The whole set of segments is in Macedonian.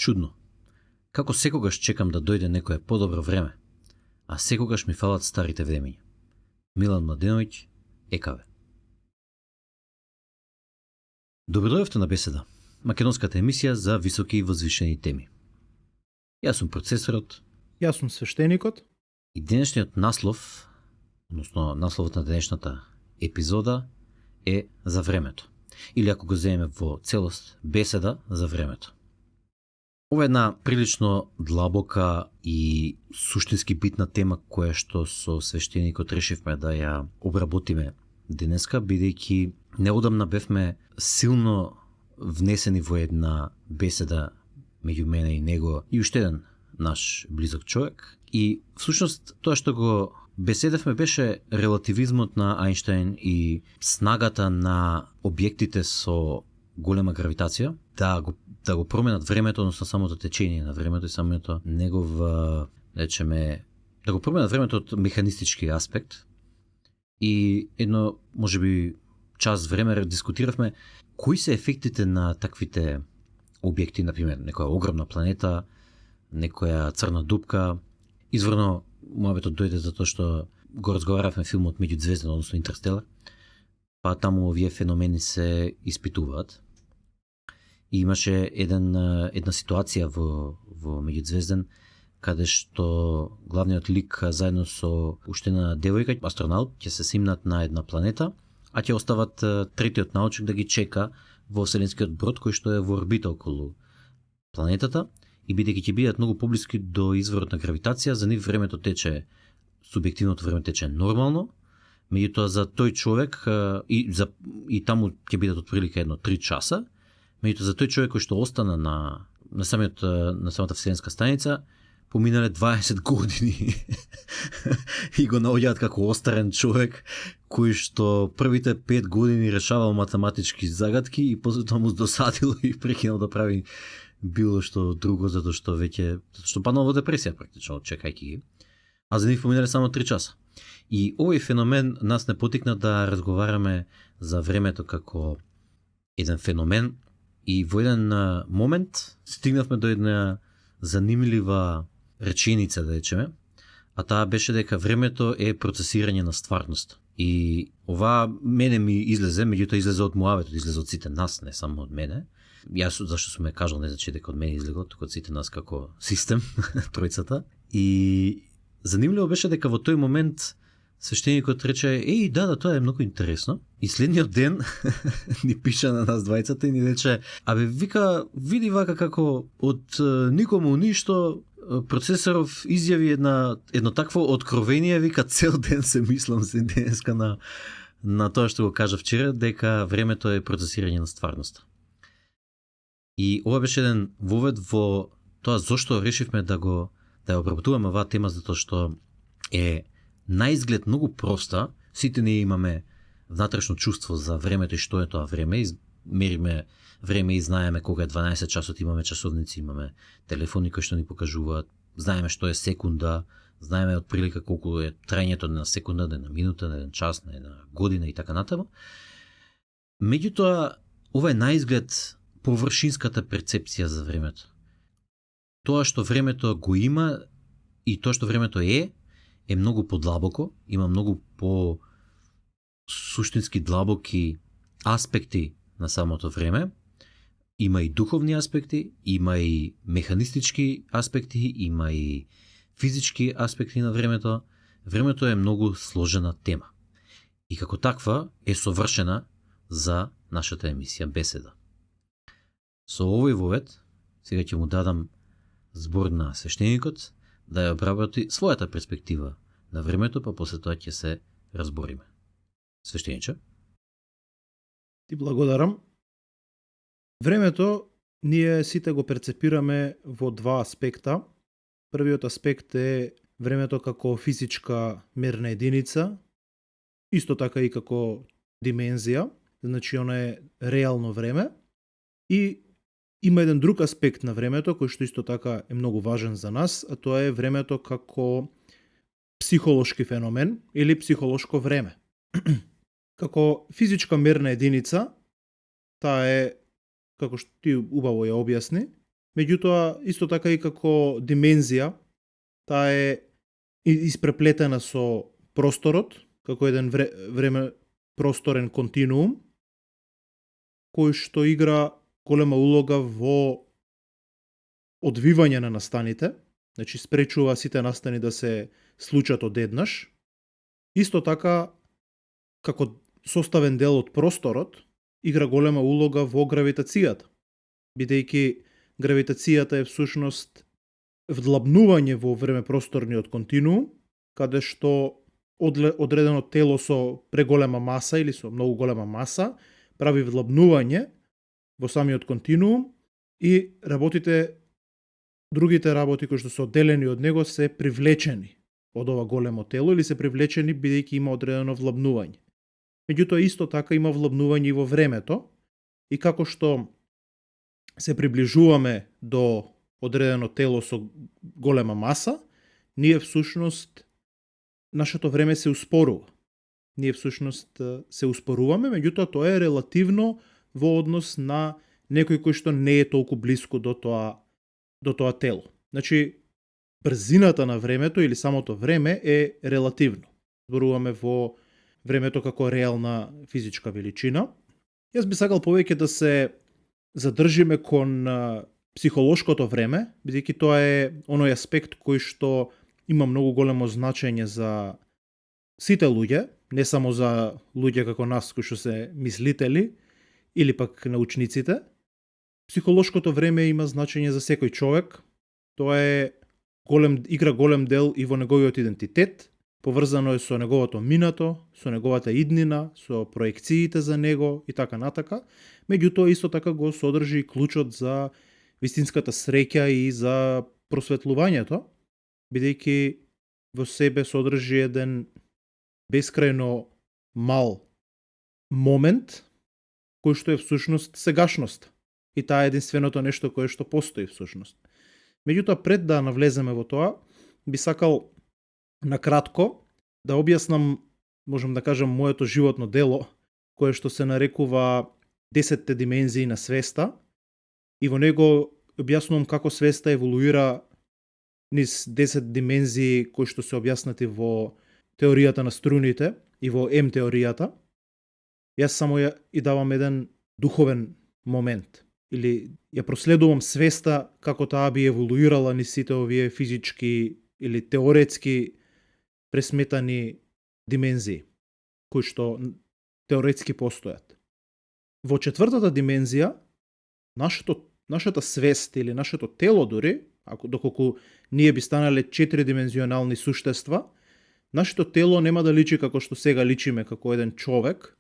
Чудно. Како секогаш чекам да дојде некое подобро време, а секогаш ми фалат старите времиња. Милан Младеновиќ, ЕКВ. Добродојавте на Беседа, македонската емисија за високи и возвишени теми. Јас сум процесорот. Јас сум свештеникот. И денешниот наслов, односно насловот на денешната епизода е за времето. Или ако го земеме во целост, беседа за времето. Ова е една прилично длабока и суштински битна тема која што со свештеникот решивме да ја обработиме денеска, бидејќи неодамна бевме силно внесени во една беседа меѓу мене и него и уште еден наш близок човек. И всушност тоа што го беседевме беше релативизмот на Ајнштајн и снагата на објектите со голема гравитација да го променат времето, односно самото течение на времето и самото негов, речеме, да го променат времето од механистички аспект. И едно, можеби, час време дискутиравме кои се ефектите на таквите објекти, например, некоја огромна планета, некоја црна дупка. Изворно, мојабетот дојде затоа што го разговаравме филмот Меѓузвезден, односно Интерстелар, па таму овие феномени се испитуваат. И имаше една ситуација во Меѓузвезден, каде што главниот лик заедно со уште една девојка, астронаут, ќе се симнат на една планета, а ќе остават третиот научник да ги чека во вселенскиот брод кој што е во орбита околу планетата, и бидејќи ќе бидат многу поблиски до изворот на гравитација, за нив времето тече, субјективното време тече нормално, меѓутоа за тој човек и таму ќе бидат отприлика едно 3 часа, меѓутоа за тој човек кој што остана на самата вселенска станица, поминале 20 години и го наоѓаат како остарен човек кој што првите 5 години решавал математички загадки и после тоа му досадило и прекинал да прави било што друго, затоа што паднал во депресија практично, чекајќи ги. А за нив поминале само 3 часа. И овој феномен нас не потикна да разговараме за времето како еден феномен и во еден момент стигнавме до една занимлива реченица, да речеме, а таа беше дека времето е процесирање на стварност. И ова мене ми излезе, меѓутоа излезе од мојавето, излезе од сите нас, не само од мене. Јас зашто сум кажал, не значи дека од мене излегло, туку од сите нас како систем, тројцата. И занимливо беше дека во тој момент свештеникот рече: "Еј, да, тоа е многу интересно." И следниот ден ни пиша на нас двајцата и ни рече: "Абе, вика, види вака како од никому ништо процесоров изјави едно такво откровение, вика, цел ден се мислам се денеска на тоа што го кажа вчера, дека времето е процесирање на стварноста." И ова беше еден вовед во тоа зошто решивме да ја обработуваме оваа тема, затоа што е на изглед многу проста. Сите ние имаме внатрешно чувство за времето и што е тоа време. Мериме време и знаеме кога е 12 часот, имаме часовници, имаме телефони кои што ни покажуваат, знаеме што е секунда, знаеме отприлика колку е трајањето на секунда, на една минута, на еден час, на една година и така натаму. Меѓутоа, ова е на изглед површинската перцепција за времето. Тоа што времето го има и тоа што времето е многу подлабоко, има многу по суштински длабоки аспекти на самото време. Има и духовни аспекти, има и механистички аспекти, има и физички аспекти на времето. Времето е многу сложена тема. И како таква е совршена за нашата емисија Беседа. Со овој вовед, сега ќе му дадам збор на свештеникот да ја обработи својата перспектива на времето, па после тоа ќе се разбориме. Свештениче? Ти благодарам. Времето ние сите го перцепираме во два аспекта. Првиот аспект е времето како физичка мерна единица, исто така и како димензија, значи она е реално време. И има еден друг аспект на времето кој што исто така е многу важен за нас, а тоа е времето како психолошки феномен или психолошко време. Како физичка мерна единица, таа е, како што ти убаво ја објасни, меѓутоа исто така и како димензија, таа е испреплетена со просторот, како еден време просторен континуум, кој што игра голема улога во одвивање на настаните, значи спречува сите настани да се случат одеднаш. Исто така, како составен дел од просторот, игра голема улога во гравитацијата, бидејќи гравитацијата е всушност вдлабнување во времепросторниот континуум, каде што одредено тело со преголема маса или со многу голема маса прави вдлабнување во самиот континуум и другите работи кои што се одделени од него се привлечени од ова големо тело или се привлечени бидејќи има одредено влабнување. Меѓутоа исто така има влабнување и во времето и како што се приближуваме до одредено тело со голема маса, ние всушност нашето време се успорува. Ние всушност се успоруваме, меѓутоа тоа е релативно во однос на некој кој што не е толку блиску до тоа тело. Значи, брзината на времето или самото време е релативно. Зборуваме во времето како реална физичка величина. Јас би сакал повеќе да се задржиме кон психолошкото време, бидејќи тоа е оној аспект кој што има многу големо значење за сите луѓе, не само за луѓе како нас кои што се мислители или пак научниците. Психолошкото време има значење за секој човек. Тоа е игра голем дел и во неговиот идентитет, поврзано е со неговото минато, со неговата иднина, со проекциите за него и така натака. Меѓутоа исто така го содржи и клучот за вистинската среќа и за просветлувањето, бидејќи во себе содржи еден бескрајно мал момент кој што е всушност сегашност. И таа е единственото нешто кое што постои всушност. Меѓутоа, пред да навлеземе во тоа, би сакал накратко да објаснам, можам да кажам, моето животно дело, кое што се нарекува 10 димензии на свеста, и во него објаснувам како свеста еволуира низ 10 димензии кои што се објаснати во теоријата на струните и во М-теоријата. Јас само и давам еден духовен момент, или ја проследувам свеста како таа би еволуирала низ сите овие физички или теоретски пресметани димензии, кои што теоретски постојат. Во четвртата димензија, нашата свест или нашето тело дури, доколку ние би станале 4-димензионални суштества, нашето тело нема да личи како што сега личиме како еден човек,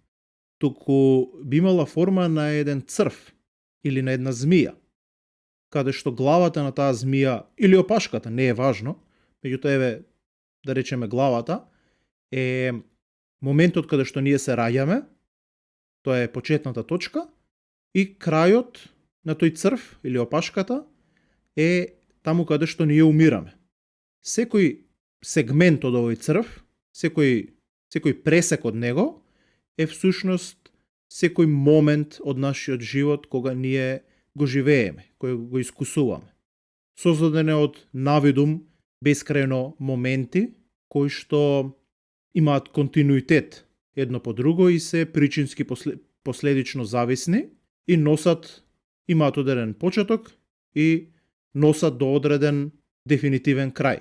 туку би имала форма на еден црв или на една змија, каде што главата на таа змија или опашката, не е важно, меѓутоа еве да речеме главата, е моментот каде што ние се раѓаме, тоа е почетната точка, и крајот на тој црв или опашката е таму каде што ние умираме. Секој сегмент од овој црв, секој пресек од него е всушност секој момент од нашиот живот кога ние го живееме, кој го искусуваме. Создаден е од навидум бескрајно моменти кои што имаат континуитет едно по друго и се причински последично зависни и имаат одреден почеток и носат до одреден дефинитивен крај,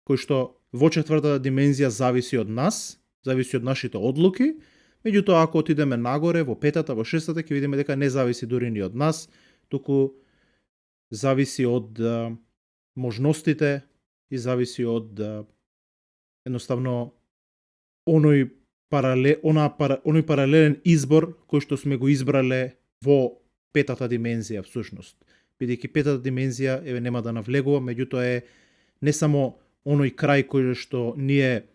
кој што во четвртата димензија зависи од нас, зависи од нашите одлуки, меѓутоа ако отидеме нагоре во петата, во шестата, ќе видиме дека не зависи дури ни од нас, туку зависи од можностите и зависи од едноставно оној паралелен избор кој што сме го избрале во петата димензија всушност. Бидејќи петата димензија нема да навлегувам, меѓутоа е не само оној крај кој што ние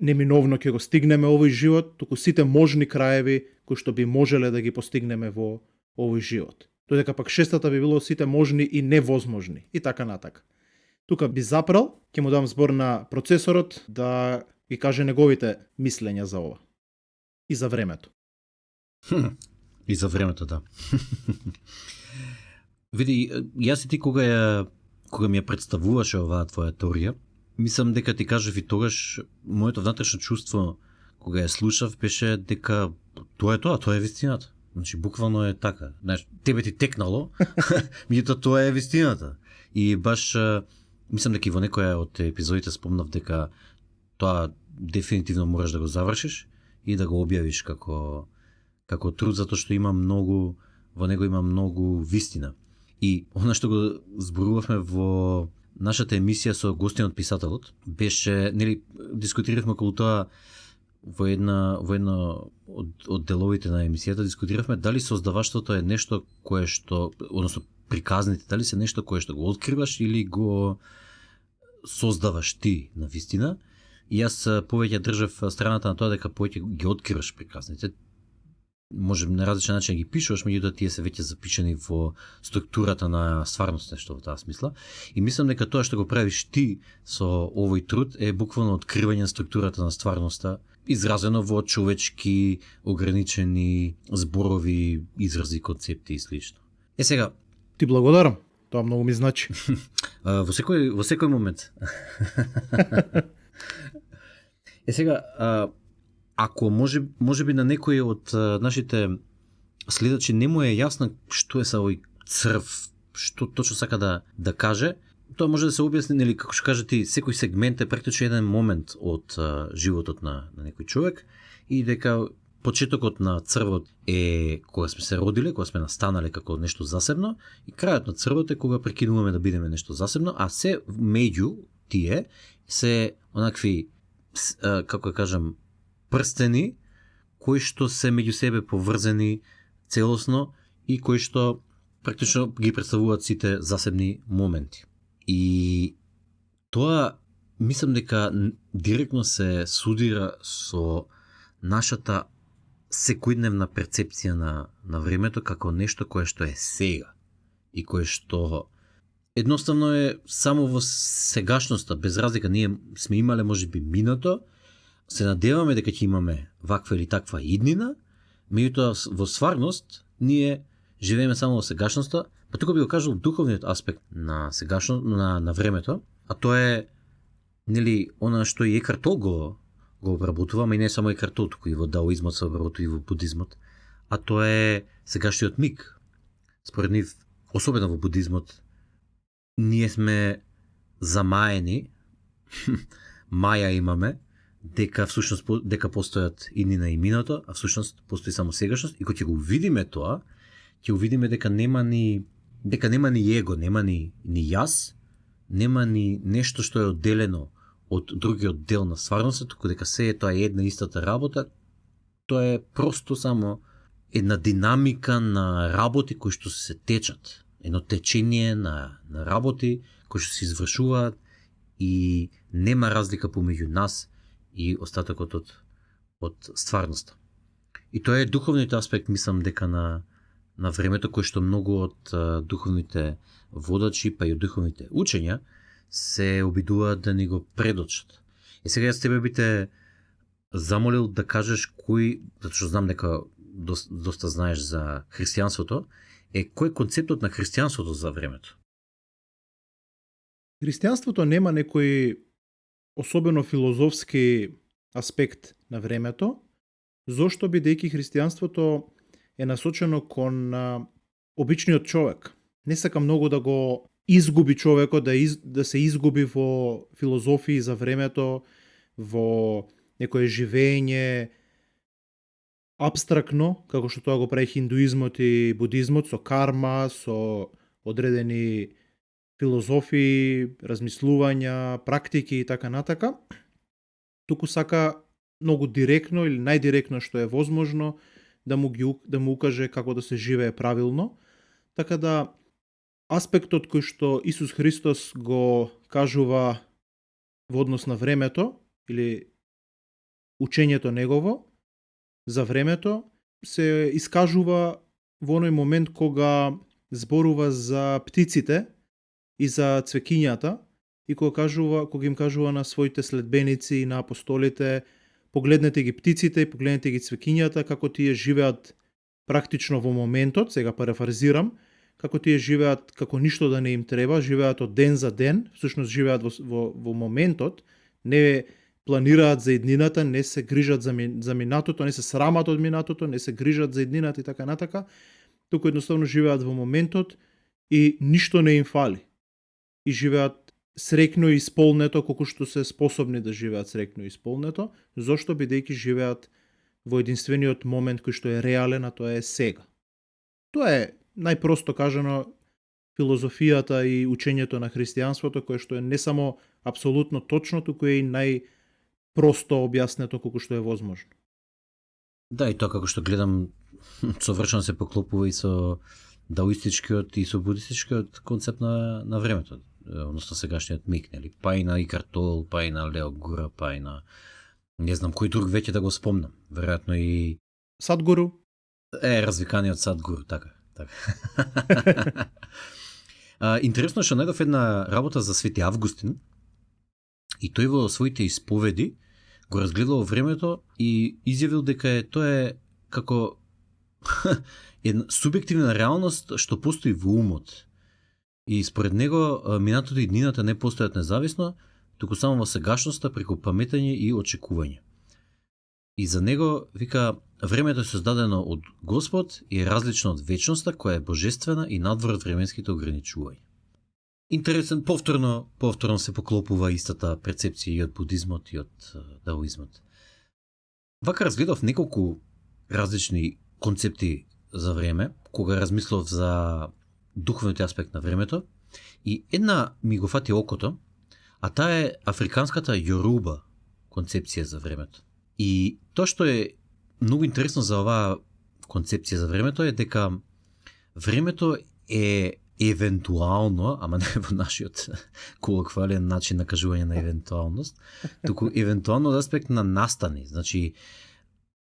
неминовно ќе го стигнеме овој живот, туку сите можни краеви кои што би можеле да ги постигнеме во овој живот. Додека пак шестата би било сите можни и невозможни и така натака. Тука би запрал, ќе му дам збор на процесорот да ги каже неговите мислења за ова. И за времето. И за времето, да. Види, јас и ти кога ми ја представуваше оваа твоја теорија, мислам дека ти кажав и тогаш, моето внатрешно чувство кога ја слушав беше дека тоа е вистината. Значи буквално е така. Знаеш, тебе ти текнало, меѓутоа тоа е вистината. И баш мислам дека и во некоја од епизодите спомнав дека тоа дефинитивно можеш да го завршиш и да го објавиш како труд, затоа што во него има многу вистина. И она што го зборувавме во нашата емисија со гостинот писателот, беше, нели, дискутиравме околу тоа во една од деловите на емисијата, дискутиравме дали создаваштвото е нешто кое што, односно приказните, дали се нешто кое што го откриваш или го создаваш ти на вистина. И јас повеќе држав страната на тоа дека повеќе ги откриваш приказните. Може на различен начин ги пишуваш, меѓутоа тие се веќе запишани во структурата на стварност, нешто во таа смисла. И мислам дека тоа што го правиш ти со овој труд е буквално откривање на структурата на стварноста, изразено во човечки ограничени зборови, изрази, концепти и слично. Сега, Ти благодарам. Тоа многу ми значи. во секој момент. Сега, ако може би на некој од нашите следачи не му е јасно што е са овој црв, што точно сака да каже, тоа може да се објасни, нели, како што кажа ти, секој сегмент е практично еден момент од животот на некој човек и дека почетокот на црвот е кога сме се родиле, кога сме настанале како нешто засебно, и крајот на црвот е кога прекинуваме да бидеме нешто засебно, а се меѓу тие се онакви, како да кажам, прстени кои што се меѓу себе поврзани целосно и кои што практично ги представуваат сите засебни моменти. И тоа мислам дека директно се судира со нашата секојдневна перцепција на времето како нешто кое што е сега и кое што едноставно е само во сегашноста, без разлика. Ние сме имале можеби минато, се надеваме дека ќе имаме ваква или таква иднина, меѓутоа во стварност ние живееме само во сегашноста, па тука би го кажал духовниот аспект на на времето, а тоа е, нели, она што и Екарт Тол го обработува, ама и не само Екарт Тол, туку и во даоизмот се обработува и во будизмот, а тоа е сегашниот миг. Според нив, особено во будизмот, ние сме замаени, маја имаме, дека всушност дека постојат иднина и минато, а всушност постои само сегашност, и кога ќе го видиме тоа, ќе увидиме дека нема ни его, нема ни јас, нема ни нешто што е одделено од другиот дел на стварноста, туку дека се е тоа една истата работа. Тоа е просто само една динамика на работи кои што се течат, едно течение на работи кои што се извршуваат и нема разлика помеѓу нас и остатокот од стварноста. И тоа е духовниот аспект, мислам, дека на времето, кој што многу од духовните водачи, па и од духовните учења се обидуваат да ни го предочат. И сега јас тебе би те замолил да кажеш кој, затоа што знам дека доста знаеш за христијанството, кој е концептот на христијанството за времето? Христијанството нема некој особено филозофски аспект на времето, зошто бидејќи христијанството е насочено кон обичниот човек. Не сака многу да го изгуби човекот, да се изгуби во филозофии за времето, во некое живење абстрактно, како што тоа го прави хиндуизмот и будизмот, со карма, со одредени филозофии, размислувања, практики и така натака. Туку сака многу директно или најдиректно што е возможно да му укаже како да се живее правилно. Така да аспектот кој што Исус Христос го кажува во однос на времето или учењето негово за времето се искажува во оној момент кога зборува за птиците и за цвекињата и кога им кажува на своите следбеници и на апостолите: погледнете ги птиците и погледнете ги цвекињата, како тие живеат практично во моментот, сега парафразирам, како тие живеат како ништо да не им треба, живеат од ден за ден, всушност живеат во моментот, не планираат за иднината, не се грижат за минатото, не се срамат од минатото, не се грижат за иднината и така натака, туку едноставно живеат во моментот и ништо не им фали. И живеат среќно и исполнето колку што се способни да живеат среќно и исполнето, зошто бидејќи живеат во единствениот момент кој што е реален, а тоа е сега. Тоа е најпросто кажано филозофијата и учењето на христијанството, кое што е не само апсолутно точно, туку е и најпросто објаснето колку што е возможно. Да, и тоа како што гледам, совршено се поклопува и со даоистичкиот и со будистичкиот концепт на времето, односно сегашниот миг, нели? Па и на Икар Тол, па и на Лео Гура, па и на не знам кој друг веќе да го спомнам. Веројатно и Садгуру? Развиканиот Садгуру, така. Интересно што најдов една работа за Свети Августин и тој во своите исповеди го разгледал времето и изјавил дека тоа е како една субјективна реалност што постои во умот. И според него минатото и иднината не постојат независно, туку само во сегашноста преку паметење и очекување. И за него, вика, времето е создадено од Господ и е различно од вечноста која е божествена и надвор од временските ограничувања. Интересен, повторно се поклопува истата перцепција и од будизмот и од даоизмот. Вака разгледав неколку различни концепти за време, кога размислов за духовниот аспект на времето, и една ми го фати окото, а таа е африканската Йоруба концепција за времето. И тоа што е многу интересно за оваа концепција за времето е дека времето е евентуално, ама не во нашиот колоквален начин на кажување на евентуалност, туку евентуално од аспект на настани. Значи,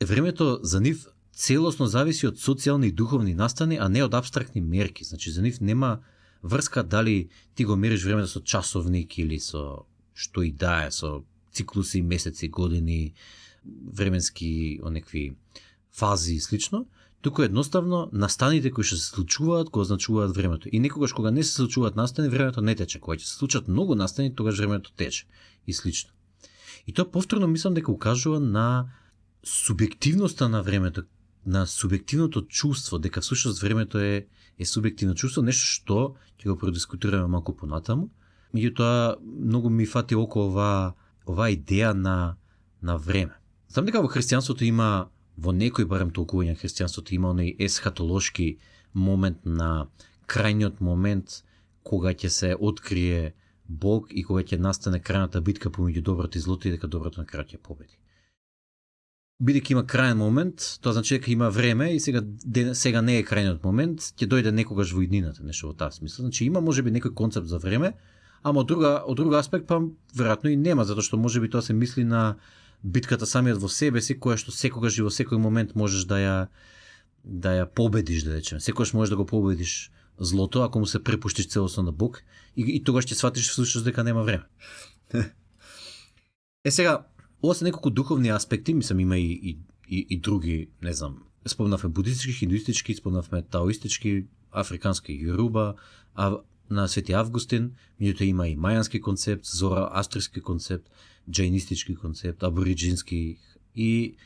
времето за нив целосно зависи од социјални и духовни настани, а не од абстрактни мерки. Значи, за нив нема врска дали ти го мериш времето со часовник или со што и да е, со циклуси, месеци, години, временски онекви фази и слично, туку едноставно настаните кои што се случуваат го означуваат времето. И некогаш кога не се случуваат настани, времето не тече. Кога ќе се случат многу настани, тогаш времето тече и слично. И тоа повторно мислам дека укажува на субјективноста на времето, на субјективното чувство, дека всушност времето е субјективно чувство, нешто што ќе го продискутираме малку понатаму. Меѓутоа многу ми фати околу оваа идеја на време. Знам дека во христијанството има, во некој барем толкување на христијанството има оној есхатолошки момент на крајниот момент кога ќе се открие Бог и кога ќе настане крајната битка помеѓу доброто и злото и дека доброто на крајот ќе победи. Бидејќи има крајен момент, тоа значи дека има време и сега не е крајниот момент, ќе дојде некогаш во иднината, нешто во таа смисла. Значи има можеби некој концепт за време, ама од друг аспект па веројатно и нема, затоа што можеби тоа се мисли на битката самиот во себе си, која што секогаш и во секој момент можеш да ја победиш, да речеме. Секогаш можеш да го победиш злото ако му се препуштиш целосно на Бог и тогаш ќе сватиш всушност дека нема време. Сега, ова се неколку духовни аспекти, мислам има и други, не знам, спомнавме будистички, хиндуистички, спомнавме таоистички, африкански Йоруба, а на Свети Августин, меѓутоа има и мајански концепт, зороастрски концепт, джаинистички концепт, абориджински и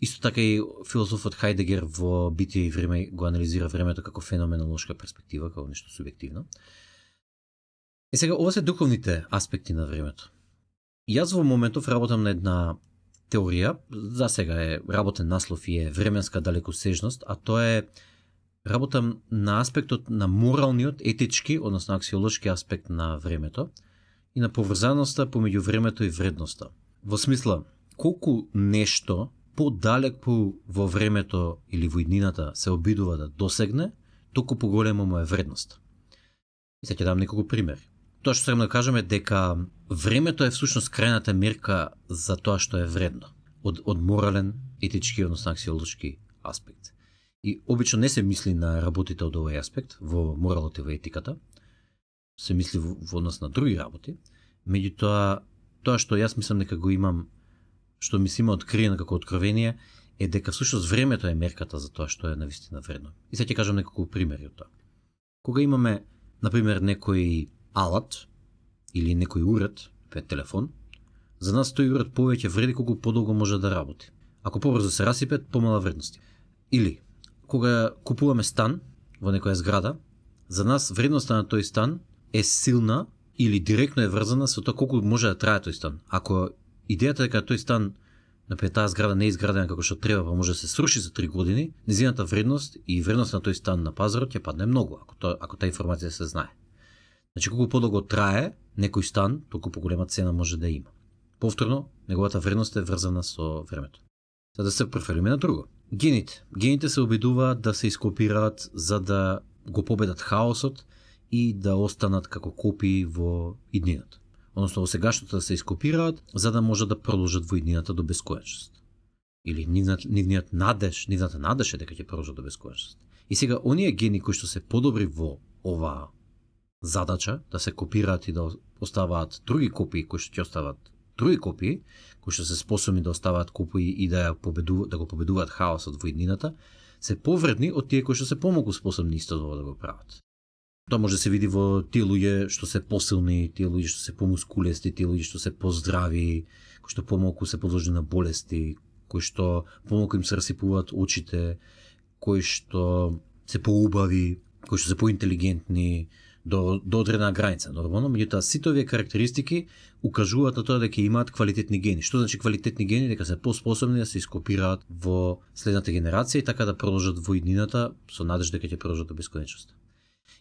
исто така и философот Хајдегер во Битие и време го анализира времето како феноменолошка перспектива, како нешто субјективно. И сега, ова се духовните аспекти на времето. Јас во моментов работам на една теорија, за сега е работен наслов и е временска далекосежност, а тоа е работам на аспектот на моралниот, етички, односно аксиолошки аспект на времето и на поврзаноста помеѓу времето и вредноста. Во смисла, колку нешто подалеку во времето или во иднината се обидува да досегне, толку поголема му е вредност. И сега ќе дам неколку примери. Тоа што сакам да кажам е дека времето е всушност крајната мерка за тоа што е вредно. Од морален, етички, односно аксиолошки аспект. И обично не се мисли на работите од овој аспект, во моралот и во етиката, се мисли во однос на други работи, меѓутоа тоа што јас мислам дека го имам, што ми се има откриено како откровение, е дека всушност времето е мерката за тоа што е навистина вредно. И сега ќе кажам неколку примери од тоа. Кога имаме, например, некој алат или некој уред, телефон, за нас тој уред повеќе вреди колку подолго може да работи. Ако побрзо се расипе, помала вредности. Или, кога купуваме стан во некоја зграда, за нас вредноста на тој стан е силна или директно е врзана со тоа колку може да трае тој стан. Ако идејата е дека тој стан, например, таа зграда не е изградена како што треба, па може да се сруши за 3 години, незината вредност и вредност на тој стан на пазарот ќе падне многу, ако таа информација се знае. Значи, колку подолго трае некој стан, толку поголема цена може да има. Повторно, неговата вредност е врзана со времето. За да се префрлиме на друго. Гените. Гените се обидуваат да се ископираат за да го победат хаосот и да останат како копии во иднината. Односно, во сегашното да се ископираат за да можат да продолжат во иднината до бесконечност. Или нивната надеж е дека ќе продолжат до бесконечност. И сега, оние гени кои што се подобри во оваа задача, да се копираат и да оставаат други копии кои што ќе остават други копии, кои што се способни да оставаат копии и да го победуваат хаосот во иднината, се повредни од тие кои што се помалку способни исто да го прават. Тоа може да се види во тие луѓе што се посилни, тие луѓе што се помускулести, тие луѓе што се поздрави, кои што помалку се подложени на болести, кои што помалку им се расипуваат очите, кои што се поубави, кои што се поинтелигентни, до одредена граница, нормално, меѓутоа сите овие карактеристики укажуваат на тоа дека имаат квалитетни гени. Што значи квалитетни гени? Дека се поспособни да се ископираат во следната генерација и така да продолжат во иднината со надеж дека ќе продолжат до бесконечност.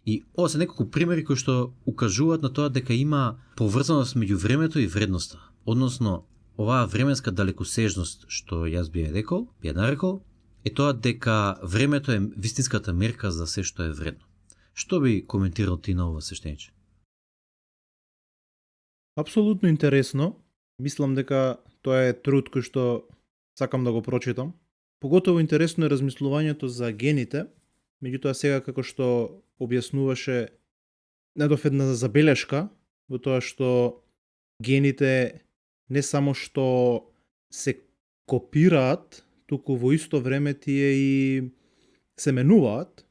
И ова се неколку примери кои што укажуваат на тоа дека има поврзаност меѓу времето и вредноста. Односно, оваа временска далекосежност што јас би ја нарекол, е тоа дека времето е вистинската мерка за се што е вредно. Што би коментирал ти на ова, свештениче? Апсолутно интересно. Мислам дека тоа е труд кој што сакам да го прочитам. Поготово интересно е размислувањето за гените, меѓутоа сега како што објаснуваше, недов една забелешка во тоа што гените не само што се копираат, туку во исто време тие и се менуваат,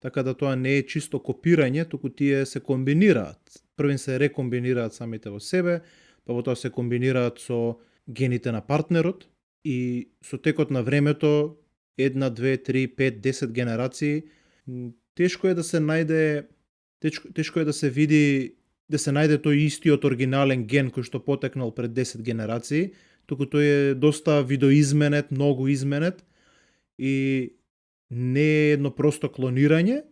така да тоа не е чисто копирање, туку тие се комбинираат. Првен се рекомбинираат самите во себе, па потоа се комбинираат со гените на партнерот и со текот на времето, 1, 2, 3, 5, 10 генерации, тешко е да се најде, тешко е да се види, да се најде тој истиот оригинален ген кој што потекнал пред 10 генерации, туку тој е доста видоизменет, многу изменет и не е едно просто клонирање,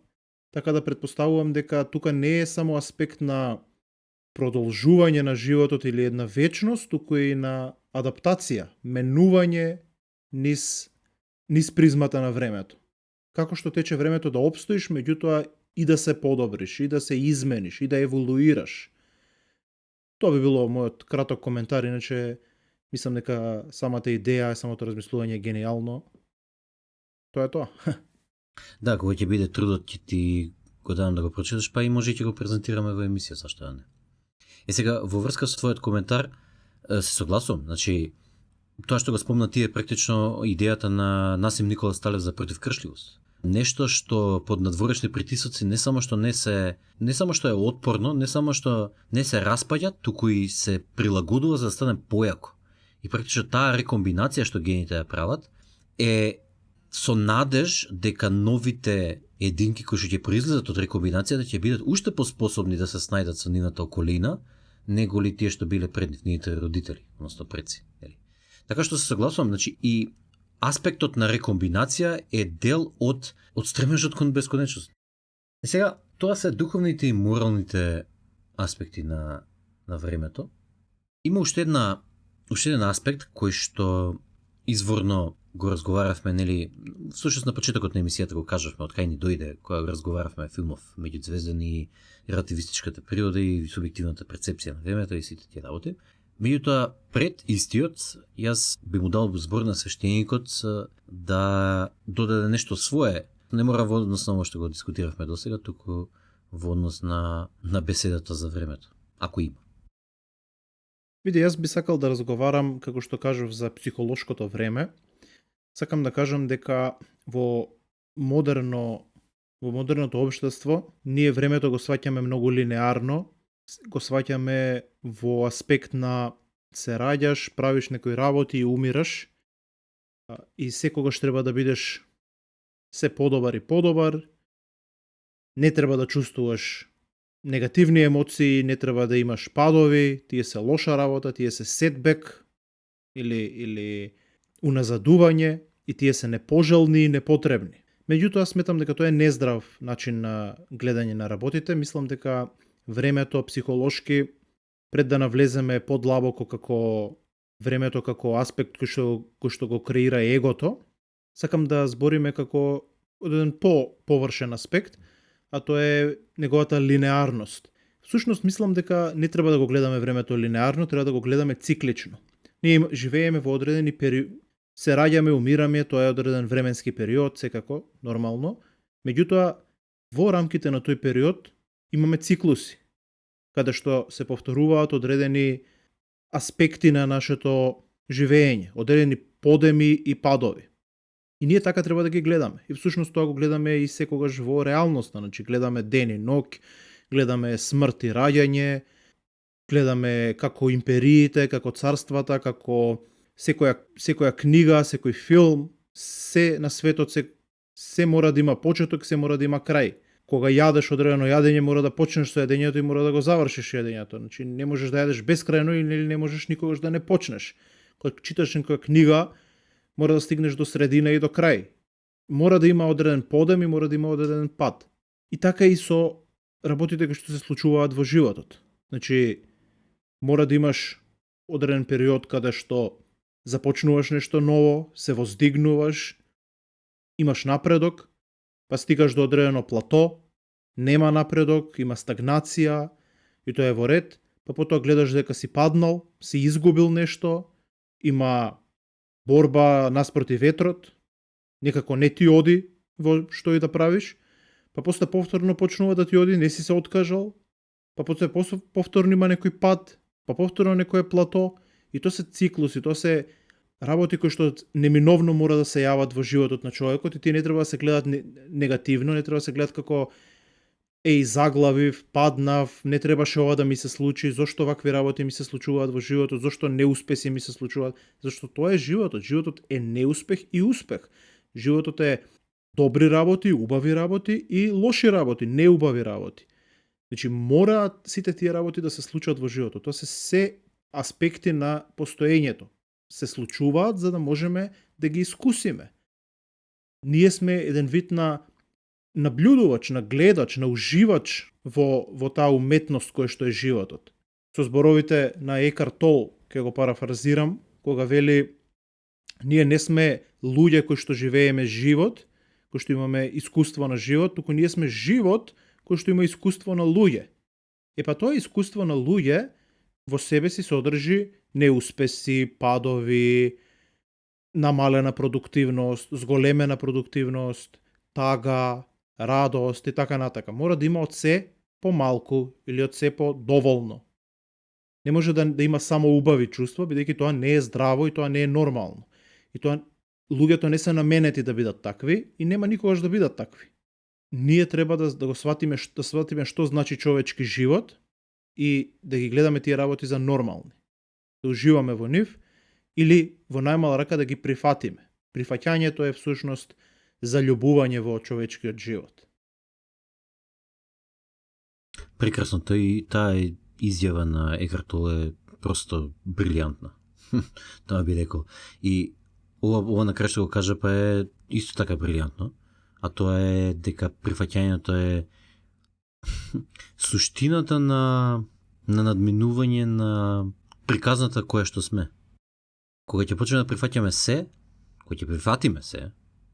така да претпоставувам дека тука не е само аспект на продолжување на животот или една вечност, туку и на адаптација, менување низ призмата на времето. Како што тече времето да опстоиш, меѓутоа и да се подобриш, и да се измениш, и да еволуираш. Тоа би било мојот краток коментар, иначе мислам дека самата идеја, самото размислување е гениално. Тоа е тоа. Да, кога ќе биде трудот ќе ти го дадам да го прочиташ, па и може и ќе го презентираме во емисија, зашто не. Сега, во врска со твојот коментар, се согласувам. Значи, тоа што го спомна ти е практично идејата на Насим Никола Сталев за противкршливост. Нешто што под надворешни притисоци не само што е отпорно, не само што не се распаѓа, туку и се прилагодува за да стане појако. И практично таа рекомбинација што гените ја прават е со надеж дека новите единки кои што ќе произлезат од рекомбинацијата ќе бидат уште поспособни да се снајдат со нивната околина, него ли тие што биле пред нивните родители, односно предци. Така што се согласувам, значи и аспектот на рекомбинација е дел од стремежот кон бесконечност. И сега, тоа се духовните и моралните аспекти на времето. Има уште еден аспект кој што изворно го разговаравме, нели, всушност на почетокот на емисијата го кажавме од кај ни дојде, кога го разговаравме филмов Меѓузвезден и релативистичката природа и субјективната перцепција на времето и сите тие работи. Меѓутоа, пред истиот, јас би му дал збор на свештеникот да додаде нешто свое. Не мора во однос на ово што го дискутиравме досега, туку во однос на беседата за времето, ако има. Види, јас би сакал да разговарам, како што кажав, за психолошкото време. Сакам да кажам дека во во модерното општество, ние времето го сваќаме многу линеарно, го сваќаме во аспект на се раѓаш, правиш некои работи и умираш, и секогаш треба да бидеш се подобар и подобар, не треба да чувствуваш негативни емоции, не треба да имаш падови, тие се лоша работа, тие се сетбек или уназадување и тие се непожелни и непотребни. Меѓутоа, сметам дека тоа е нездрав начин на гледање на работите. Мислам дека времето психолошки, пред да навлеземе подлабоко како времето како аспект кој што го креира егото, сакам да збориме како еден површен аспект, а тоа е неговата линеарност. Всушност, мислам дека не треба да го гледаме времето линеарно, треба да го гледаме циклично. Ние живееме во одредени периоди, се раѓаме, умираме, тоа е одреден временски период, секако, нормално. Меѓутоа, во рамките на тој период имаме циклуси, каде што се повторуваат одредени аспекти на нашето живење, одредени подеми и падови. И ние така треба да ги гледаме. И всушност тоа го гледаме и секогаш во реалноста, значи гледаме ден и ноќ, гледаме смрт и раѓање, гледаме како империите, како царствата, како секоја книга, секој филм, се на светот се мора да има почеток, се мора да има крај. Кога јадеш одредено јадење, мора да почнеш со јадењето и мора да го завршиш јадењето. Значи не можеш да јадеш бескрајно или не можеш никогаш да не почнеш. Кога читаш некоја книга, мора да стигнеш до средина и до крај. Мора да има одреден подем и мора да има одреден пат. И така и со работите кои што се случуваат во животот. Значи, мора да имаш одреден период каде што започнуваш нешто ново, се воздигнуваш, имаш напредок, па стигаш до одредено плато, нема напредок, има стагнација, и тоа е во ред, па потоа гледаш дека си паднал, си изгубил нешто, има борба наспроти ветрот, некако не ти оди во што и да правиш, па после повторно почнува да ти оди, не си се откажал, па после повторно има некој пат, па повторно некој плато, и тоа се циклуси, тоа се работи кои што неминовно мора да се јават во животот на човекот и тие не треба да се гледат негативно, не треба да се гледат како заглавив, паднав, не требаше ова да ми се случи, зошто вакви работи ми се случуваат во животот, зошто неуспеси ми се случуваат, зашто тоа е животот. Животот е неуспех и успех. Животот е добри работи, убави работи и лоши работи, неубави работи. Значи, мораат сите тие работи да се случат во животот. Тоа се аспекти на постоењето. Се случуваат за да можеме да ги искусиме. Ние сме еден вид на наблюдувач, на гледач, на уживач во таа уметност која што е животот. Со зборовите на Екарт Тол, ќе го парафразирам, кога вели: ние не сме луѓе кои што живееме живот, кои што имаме искуство на живот, туку ние сме живот кој што има искуство на луѓе. Па тоа искуство на луѓе во себе си содржи неуспеси, падови, намалена продуктивност, зголемена продуктивност, тага, радост и така натака. Мора да има од се помалку или од се подоволно. Не може да има само убави чувства, бидејќи тоа не е здраво и тоа не е нормално. И тоа луѓето не се наменети да бидат такви и нема никогаш да бидат такви. Ние треба да го сватиме, што значи човечки живот и да ги гледаме тие работи за нормални. Да уживаме во нив или во најмала рака да ги прифатиме. Прифаќањето е всушност заљубување во човечкиот живот. Прекрасно, таа изјава на Екарт Тол е просто брилјантна. Тоа би рекол. И ова на крај што го кажа па е исто така брилјантно, а тоа е дека прифаќањето е суштината на надминување на приказната која што сме. Кога ќе почнеме да прифаќаме се, кога ќе прифатиме се,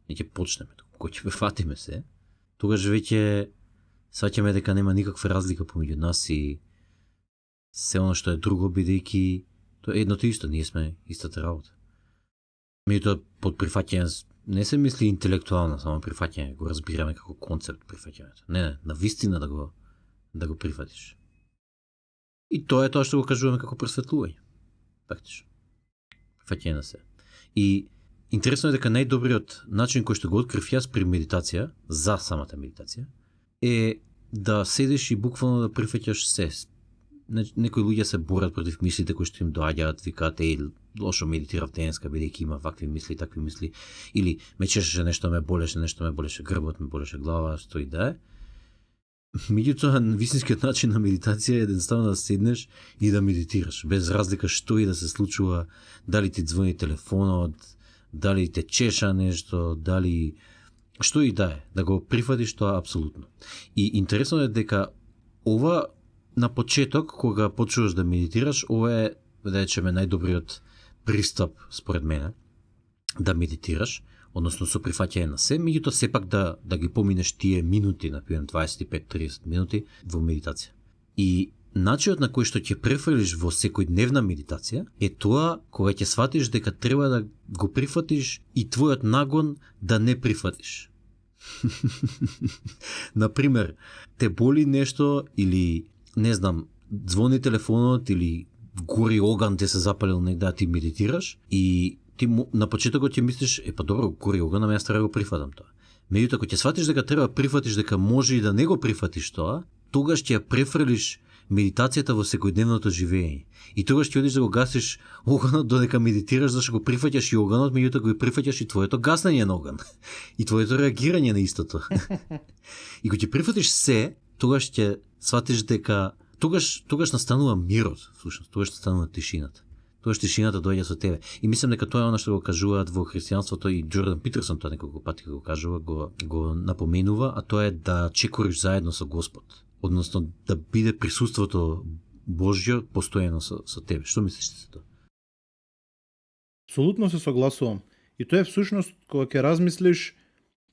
не ќе почнеме, кога ќе прифатиме се, тогаш веќе сваќаме дека нема никаква разлика помеѓу нас и се оно што е друго, бидејќи тоа е едното исто, ние сме истата работа. Меѓутоа, под прифаќање не се мисли интелектуално само прифаќање, го разбираме како концепт прифаќањето. Не, навистина да го прифатиш. И тоа е тоа што го кажуваме како просветлување. Фактично. Прифаќање на се. И Интересно е дека најдобриот начин кој што го открив јас при медитација, за самата медитација, е да седиш и буквално да прифаќаш се. Некои луѓе се борат против мислите кои што им доаѓаат, викаат лошо медитирав денеска бидејќи има вакви мисли, такви мисли, или ме чешеше нешто ме болеше грбот, ме болеше глава, што и да е. Меѓутоа, вистинскиот начин на медитација е едноставно да седнеш и да медитираш, без разлика што и да се случува, дали ти звони телефонот, дали те чеша нешто, дали што и да е, да го прифатиш тоа апсолутно. И интересно е дека ова на почеток, кога почнуваш да медитираш, ова е, да речеме, најдобриот пристап според мене да медитираш, односно со прифаќање на се, меѓутоа сепак да ги поминеш тие минути, например 25-30 минути во медитација. И начинот на кој што ќе префрлиш во секојдневна медитација е тоа кога ќе сватиш дека треба да го прифатиш и твојот нагон да не прифатиш. Например, те боли нешто или не знам, звони телефонот или гори оган те се запалил негде, а ти медитираш и ти на почетокот ќе мислиш, па добро, гори оган, ама јас треба да го прифатам тоа. Меѓутоа, ако ќе сватиш дека треба да прифатиш дека може и да не го прифатиш тоа, тогаш ќе ја префрлиш медитацијата во секојдневното живење. И тогаш ќе одиш да го гасиш оганот додека медитираш, зашто го прифаќаш и оганот, меѓутоа го прифаќаш и твоето гаснење на оган. И твоето реагирање на истото. И кога ќе прифатиш се, тогаш ќе сватиш дека тогаш настанува мирот, всушност, тогаш настанува тишината. Тогаш тишината доаѓа со тебе. И мислам дека тоа е она што го кажуваат во христијанството, и Џордан Питерсон тоа неколку пати го кажува, го напоменува, а тоа е да чекориш заедно со Господ. Односно да биде присуството Божјо постојано со тебе. Што мислиш за тоа? Апсолутно се согласувам. И тоа е всушност, кога ќе размислиш,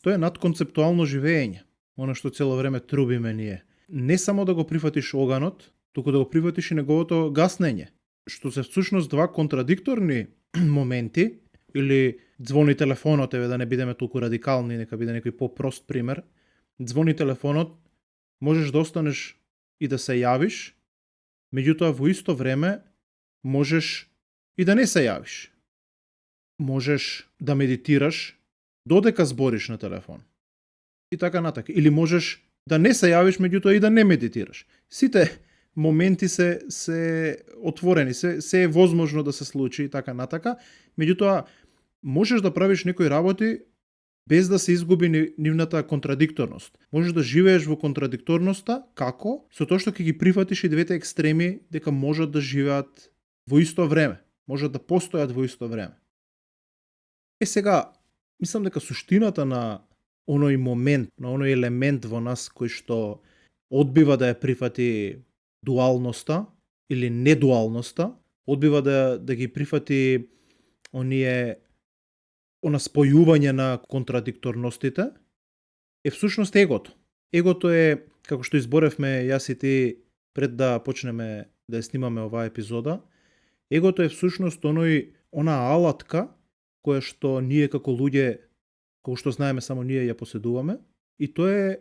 тоа е надконцептуално живење. Оно што цело време трубиме ние. Не само да го прифатиш оганот, туку да го прифатиш и неговото гаснење. Што се всушност два контрадикторни моменти, или звони телефонот, да не бидеме толку радикални, нека биде некој попрост пример. Звони телефонот, можеш да останеш и да се јавиш, меѓутоа во исто време можеш и да не се јавиш. Можеш да медитираш додека збориш на телефон. И така натака. Или можеш да не се јавиш, меѓутоа и да не медитираш. Сите моменти се отворени, се е возможно да се случи и така натака. Меѓутоа, можеш да правиш некои работи без да се изгуби нивната контрадикторност. Можеш да живееш во контрадикторноста, како? Со тоа што ќе ги прифатиш и двете екстреми дека можат да живеат во исто време. Можат да постојат во исто време. Сега, мислам дека суштината на оној момент, на оној елемент во нас кој што одбива да ја прифати дуалноста или недуалноста, одбива да ги прифати она спојување на контрадикторностите, е всушност егото. Егото е, како што изборевме јас и ти пред да почнеме да ја снимаме оваа епизода, егото е всушност она алатка која што ние како луѓе, како што знаеме, само ние ја поседуваме, и тоа е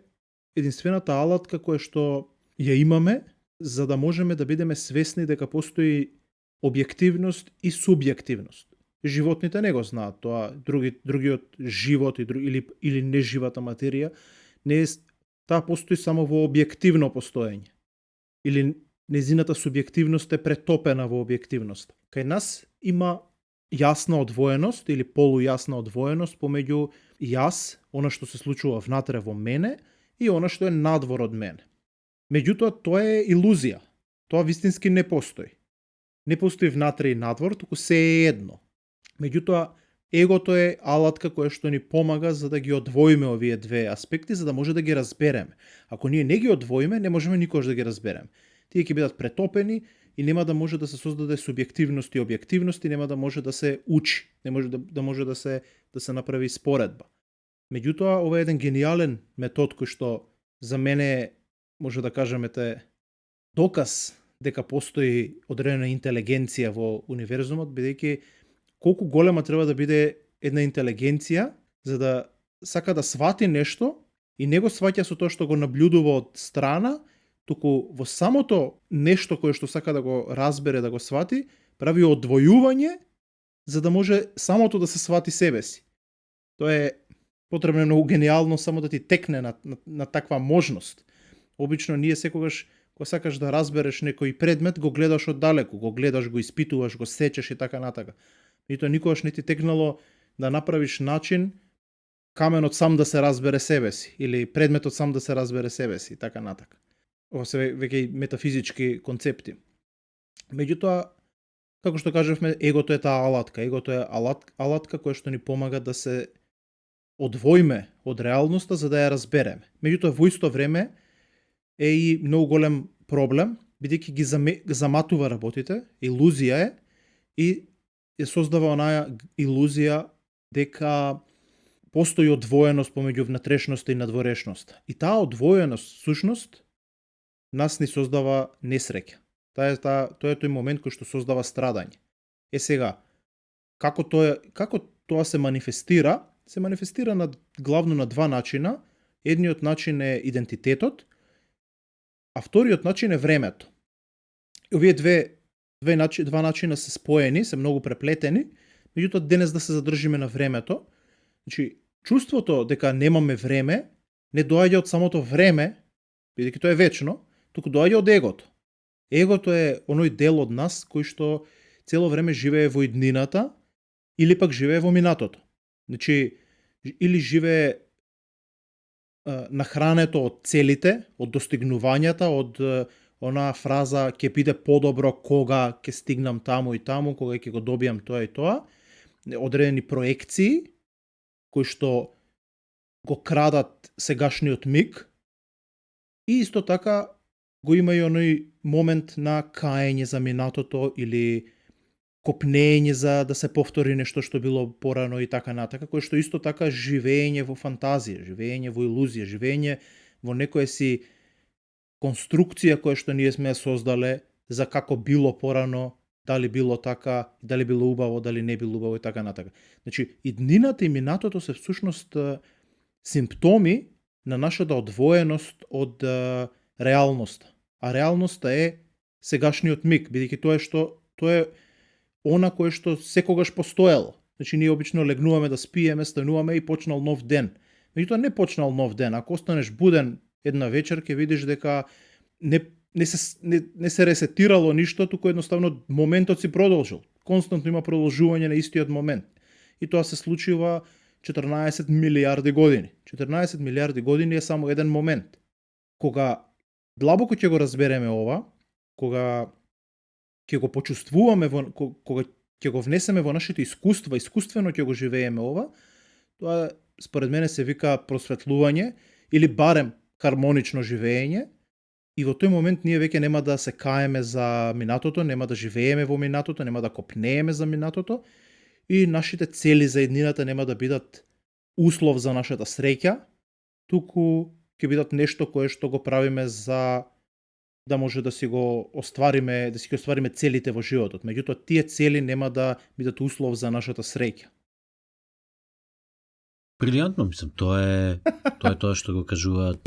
единствената алатка која што ја имаме за да можеме да бидеме свесни дека постои објективност и субјективност. Животните не го знаат тоа, другиот живот или неживата материја не е, таа постои само во објективно постоење. Или незината субјективност е претопена во објективност. Кај нас има јасна одвоеност или полујасна одвоеност помеѓу јас, она што се случува внатре во мене, и она што е надвор од мене. Меѓутоа, тоа е илузија. Тоа вистински не постои. Не постои внатре и надвор, туку се е едно. Меѓутоа, егото е алатка која што ни помага за да ги одвоиме овие две аспекти, за да може да ги разбереме. Ако ние не ги одвоиме, не можеме никош да ги разбереме. Тие ќе бидат претопени и нема да може да се создаде субјективност и објективност, и нема да може да се учи, не може да може да се направи споредба. Меѓутоа, ова е еден гениален метод кој што за мене може да кажеме доказ дека постои одредена интелигенција во универзумот, бидејќи колку голема треба да биде една интелигенција за да сака да свати нешто и не го сваќа со тоа што го наблюдува од страна, туку во самото нешто кое што сака да го разбере, да го свати, прави одвојување за да може самото да се свати себе си. Тоа е потребно е многу гениално само да ти текне на таква можност. Обично ние секогаш кога сакаш да разбереш некој предмет, го гледаш оддалеку, го гледаш, го испитуваш, го сечеш и така натака. И тоа никогаш не ти текнало да направиш начин каменот сам да се разбере себе си или предметот сам да се разбере себе си и така натака. Ова се веќе метафизички концепти. Меѓутоа, како што кажавме, егото е таа алатка. Егото е алатка која што ни помага да се одвоиме од реалноста за да ја разбереме. Меѓутоа, во исто време е и многу голем проблем, бидејќи ги заматува работите, илузија е и ја создава онаа илузија дека постои одвоеност помеѓу внатрешноста и надворешноста. И таа одвоеност, сушност, нас ни создава несреќа. Тоа е тој момент кој што создава страдање. Сега, како тоа се манифестира? Се манифестира главно на два начина. Едниот начин е идентитетот, а вториот начин е времето. Овие два начина се споени, се многу преплетени, меѓутоа денес да се задржиме на времето. Значи, чувството дека немаме време не доаѓа од самото време, бидејќи тоа е вечно, туку доаѓа од егото. Егото е оној дел од нас кој што цело време живее во иднината или пак живее во минатото. Значи, или живее нахрането од целите, од достигнувањата, од онаа фраза ќе биде подобро кога ќе стигнам таму и таму, кога ќе го добијам тоа и тоа, одредени проекции кои што го крадат сегашниот миг и исто така го има и оној момент на каење за минатото или копнење за да се повтори нешто што било порано и така натака, кој што исто така живење во фантазија, живење во илузија, живење во некоја си конструкција која што ние сме ја создале за како било порано, дали било така, дали било убаво, дали не било убаво и така натака. Значи, иднината и минатото се всушност симптоми на нашата одвоеност од реалноста. А реалноста е сегашниот миг, бидејќи тоа е она кое што секогаш постоело. Значи, ние обично легнуваме да спиеме, стануваме и почнал нов ден. Меѓутоа не почнал нов ден. Ако останеш буден една вечер, ќе видиш дека не се ресетирало ништо, туку едноставно моментот си продолжил. Константно има продолжување на истиот момент. И тоа се случува 14 милиарди години. 14 милиарди години е само еден момент. Кога длабоко ќе го разбереме ова, кога ќе го почувствуваме, кога ќе го внесеме во нашите искуства, искуствено ќе го живееме ова, тоа според мене се вика просветлување или барем хармонично живеење. И во тој момент ние веќе нема да се каеме за минатото, нема да живееме во минатото, нема да копнееме за минатото и нашите цели за еднината нема да бидат услов за нашата среќа, туку ќе бидат нешто кое што го правиме за да може да си го оствариме целите во животот. Меѓутоа, тие цели нема да бидат услов за нашата среќа. Брилијантно, мислам, тоа е тоа што го кажуваат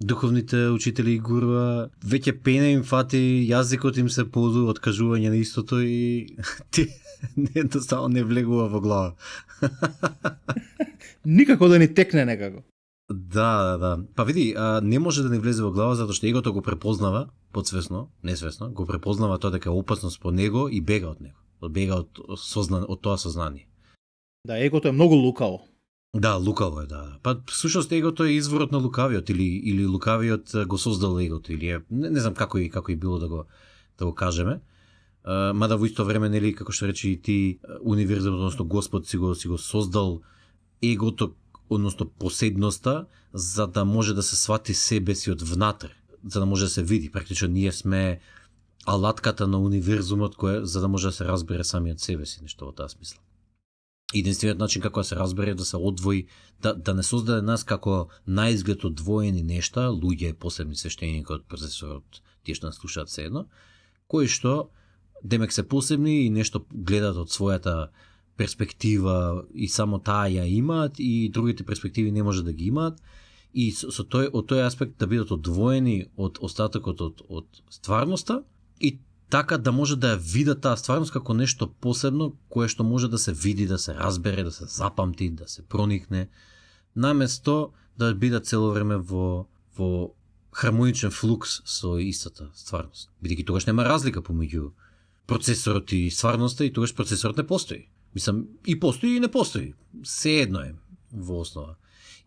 духовните учители и гуруа. Веќе пена им фати, јазикот им се поду од кажување на истото и ти едноставно не влегува во глава. Никако да ни текне некако. Да. Па види, не може да не влезе во глава затоа што егото го препознава, подсвесно, несвесно, го препознава тоа дека е опасност по него и бега од него. Бега од тоа сознание. Да, егото е многу лукаво. Да, лукаво е, да. Па всушност егото е изворот на лукавиот или лукавиот го создал егото или не знам како и било да го кажеме. Мада во исто време, нели, како што рече и ти, универзумот, односно Господ си го создал егото, односно поседноста, за да може да се свати себе си од внатре, за да може да се види. Практично ние сме алатката на универзумот за да може да се разбере самиот себе си, нешто во таа смисла. Единствениот начин како да се разбере да се одвои, да не создаде нас како наизглед одвоени нешта, луѓе, посебни свештеники од процесорот, тие што нас слушаат седно, кои што демек се посебни и нешто гледат од својата перспектива и само таа ја имаат и другите перспективи не може да ги имаат и од тој аспект да бидат одвоени од остатокот од стварноста и така да може да ја видат таа стварност како нешто посебно, кое што може да се види, да се разбере, да се запамти, да се проникне, наместо да биде цело време во хармоничен флукс со истата стварност. Бидејќи тогаш нема разлика помеѓу процесорот и стварноста и тогаш процесорот не постои. Мислам, и постои и не постои. Се едно е во основа.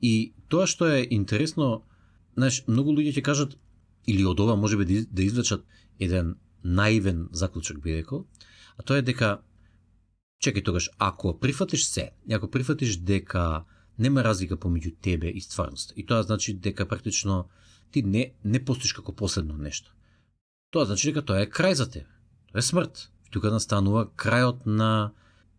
И тоа што е интересно, знаеш, многу луѓе ќе кажат, или од ова можеби да извлечат еден наивен заклучок би рекол, а тоа е дека, чекај тогаш, ако прифатиш се, ако прифатиш дека нема разлика помеѓу тебе и стварноста, и тоа значи дека практично ти не постоиш како последно нешто. Тоа значи дека тоа е крај за тебе. Тоа е смрт. Тука настанува крајот на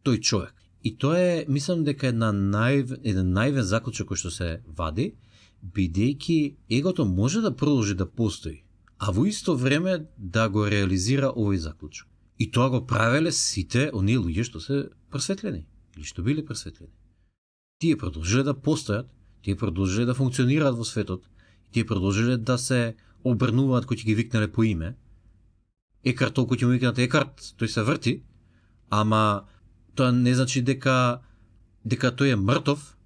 тој човек. И тоа е, мислам дека еден наивен заклучок кој што се вади, бидејќи егото може да продолжи да постои, а во исто време да го реализира овој заклучок. И тоа го правеле сите оние луѓе што се просветлени, или што биле просветлени. Тие продолжиле да постојат, тие продолжиле да функционираат во светот, тие продолжиле да се обрнуваат кои ќе ги викнале по име. Екарт толку ќе му викнат Екарт, тој се врти, ама тоа не значи дека тој е мртов.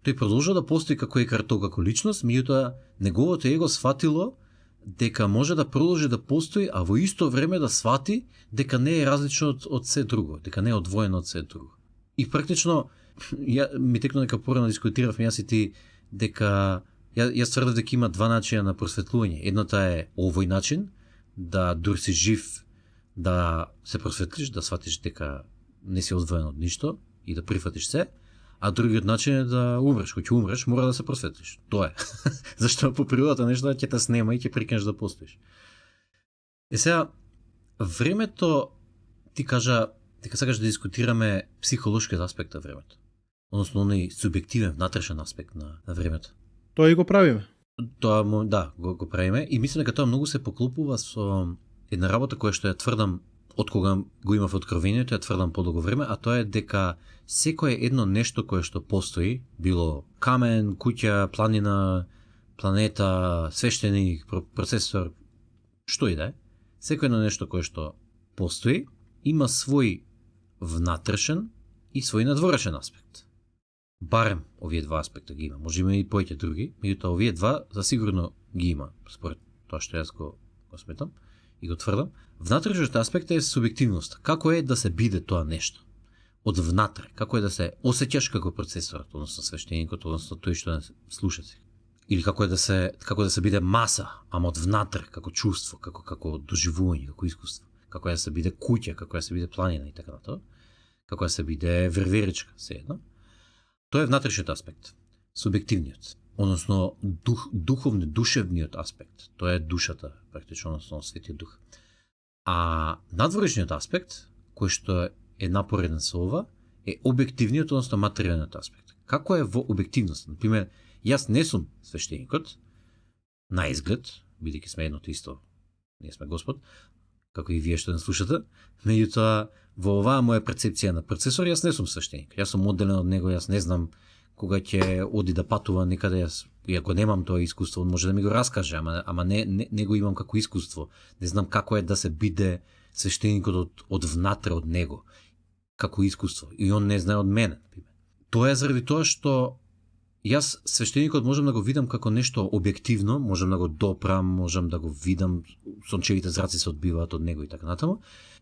Тој продолжува да постои како Екарт толку како личност, меѓутоа неговото его сфатило дека може да продолжи да постои, а во исто време да свати дека не е различно од се друго, дека не е одвоено од се друго. И практично ми текно дека порано дискутиравме јас и ти дека јас тврдев дека има два начина на просветлување. Едното е овој начин, да дур си жив, да се просветлиш, да сватиш дека не си одвоен од ништо и да прифатиш се, а другиот начин е да умреш. Кога ќе умреш, мора да се просветлиш. Тоа е. Зашто по природата нешто ќе те снема и ќе прикнеш да постоиш. Сега, времето, ти кажа, дека сакаш да дискутираме психолошкиот аспект на времето. Односно, оној субјективен, внатрешен аспект на времето. Тоа и го правиме. Тоа, да, го правиме. И мислам дека тоа многу се поклопува со една работа која што ја тврдам од кога го имав откровението, ја тврдам подолго време, а тоа е дека секое едно нешто кое што постои, било камен, куќа, планина, планета, свештеник, процесор, што и да е, секое едно нешто кое што постои, има свој внатрешен и свој надворешен аспект. Барем овие два аспекта ги има. Може има и поеќе други, меѓутоа овие два засигурно ги има, според тоа што јас го сметам и го тврдам. Внатрешниот аспект е субјективноста. Како е да се биде тоа нешто? Од внатре. Како е да се осеќаш како процесорот, односно свештеникот, односно тој што не слуша се. Или како е да се биде маса, ама од внатре, како чувство, како доживување, како искуство. Како е да се биде куќа, како е да се биде планина и така натаму. Како е да се биде верверичка, се едно. Тоа е внатрешниот аспект, субјективниот, односно душевниот аспект. Тоа е душата, практично, односно светиот дух. А надворешниот аспект, кој што е напореден со ова, е објективниот, односно материјалниот аспект. Како е во објективност? Например, јас не сум свештеникот, на изглед, бидејќи сме едното исто, ние сме Господ, како и вие што не слушате, меѓутоа во оваа моја перцепција на процесор, јас не сум свештеник. Јас сум одделен од него, јас не знам кога ќе оди да патува некаде, јас, иако немам тоа искуство, он може да ми го раскаже, ама не го имам како искуство. Не знам како е да се биде свештеникот од внатре од него, како искуство. И он не знае од мене. Тоа е заради тоа што јас свештеникот можам да го видам како нешто објективно, можам да го допрам, можам да го видам, сончевите зраци се одбиваат од него и така натаму.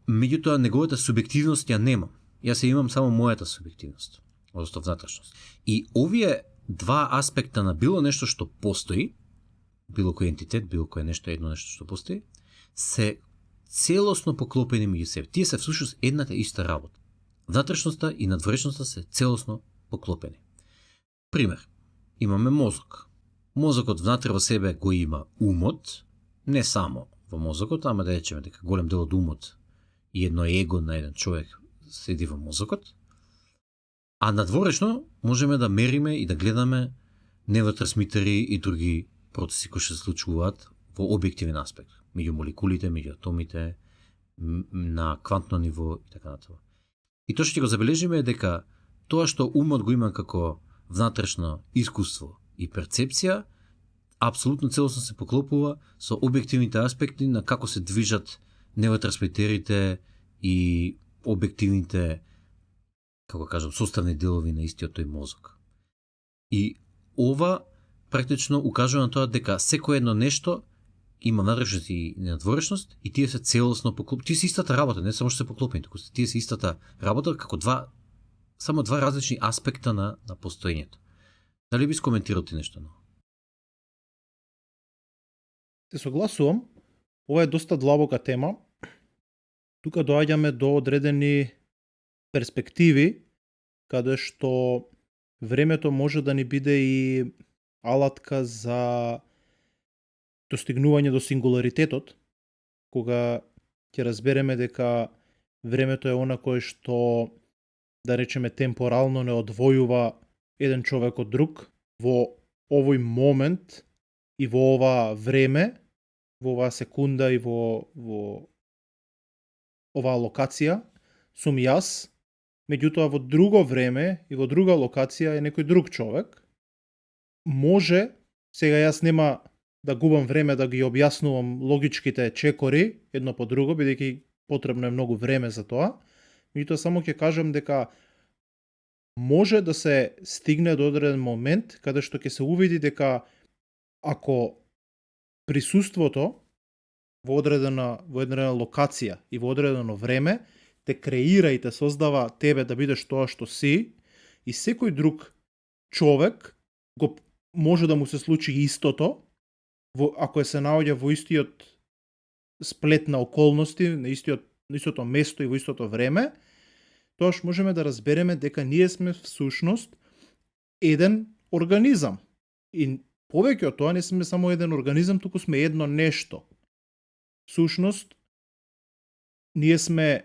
Меѓутоа неговата субјективност ја немам. Јас ја имам само мојата субјективност, одnosno внатрешност. И овие два аспекта на било нешто што постои, било кој ентитет, било кој нешто што постои, се целосно поклопени меѓу себе. Тие се всушност едната иста работа. Внатрешноста и надворешноста се целосно поклопени. Пример, имаме мозок. Мозокот внатре во себе го има умот, не само во мозокот, ама да речеме дека голем дел од умот и едно его на еден човек седи во мозокот, а надворешно можеме да мериме и да гледаме невротрансмитери и други процеси кои се случуваат во објективен аспект, меѓу молекулите, меѓу атомите, на квантно ниво и така натаму. И тоа што ќе го забележиме е дека тоа што умот го има како внатрешно искуство и перцепција, апсолутно целосно се поклопува со објективните аспекти на како се движат невротрансмитерите и објективните, како кажам, составни делови на истиот тој мозок. И ова практично укажува на тоа дека секое едно нешто има надрешност и надворешност и тие се целосно поклопени. Тие се истата работа, не само што се поклопени, туку тие се истата работа како само два различни аспекта на постоењето. Дали би скоментирал ти нешто? Се согласувам. Ова е доста длабока тема. Тука доаѓаме до одредени перспективи каде што времето може да ни биде и алатка за достигнување до сингуларитетот, кога ќе разбереме дека времето е она кое што, да речеме, темпорално не одвојува еден човек од друг во овој момент и во ова време, во оваа секунда и во оваа локација сум јас, меѓутоа во друго време и во друга локација е некој друг човек. Може, сега јас нема да губам време да ги објаснувам логичките чекори едно по друго, бидејќи потребно е многу време за тоа, меѓутоа само ќе кажам дека може да се стигне до одреден момент каде што ќе се увиди дека ако присуството во одредена локација и во одредено време те креира и те создава тебе да бидеш тоа што си, и секој друг човек може да му се случи истото, ако се наоѓа во истиот сплет на околности, на истото место и во истото време, тоаш можеме да разбереме дека ние сме всушност еден организам. И повеќе од тоа не сме само еден организам, туку сме едно нешто. Всушност, ние сме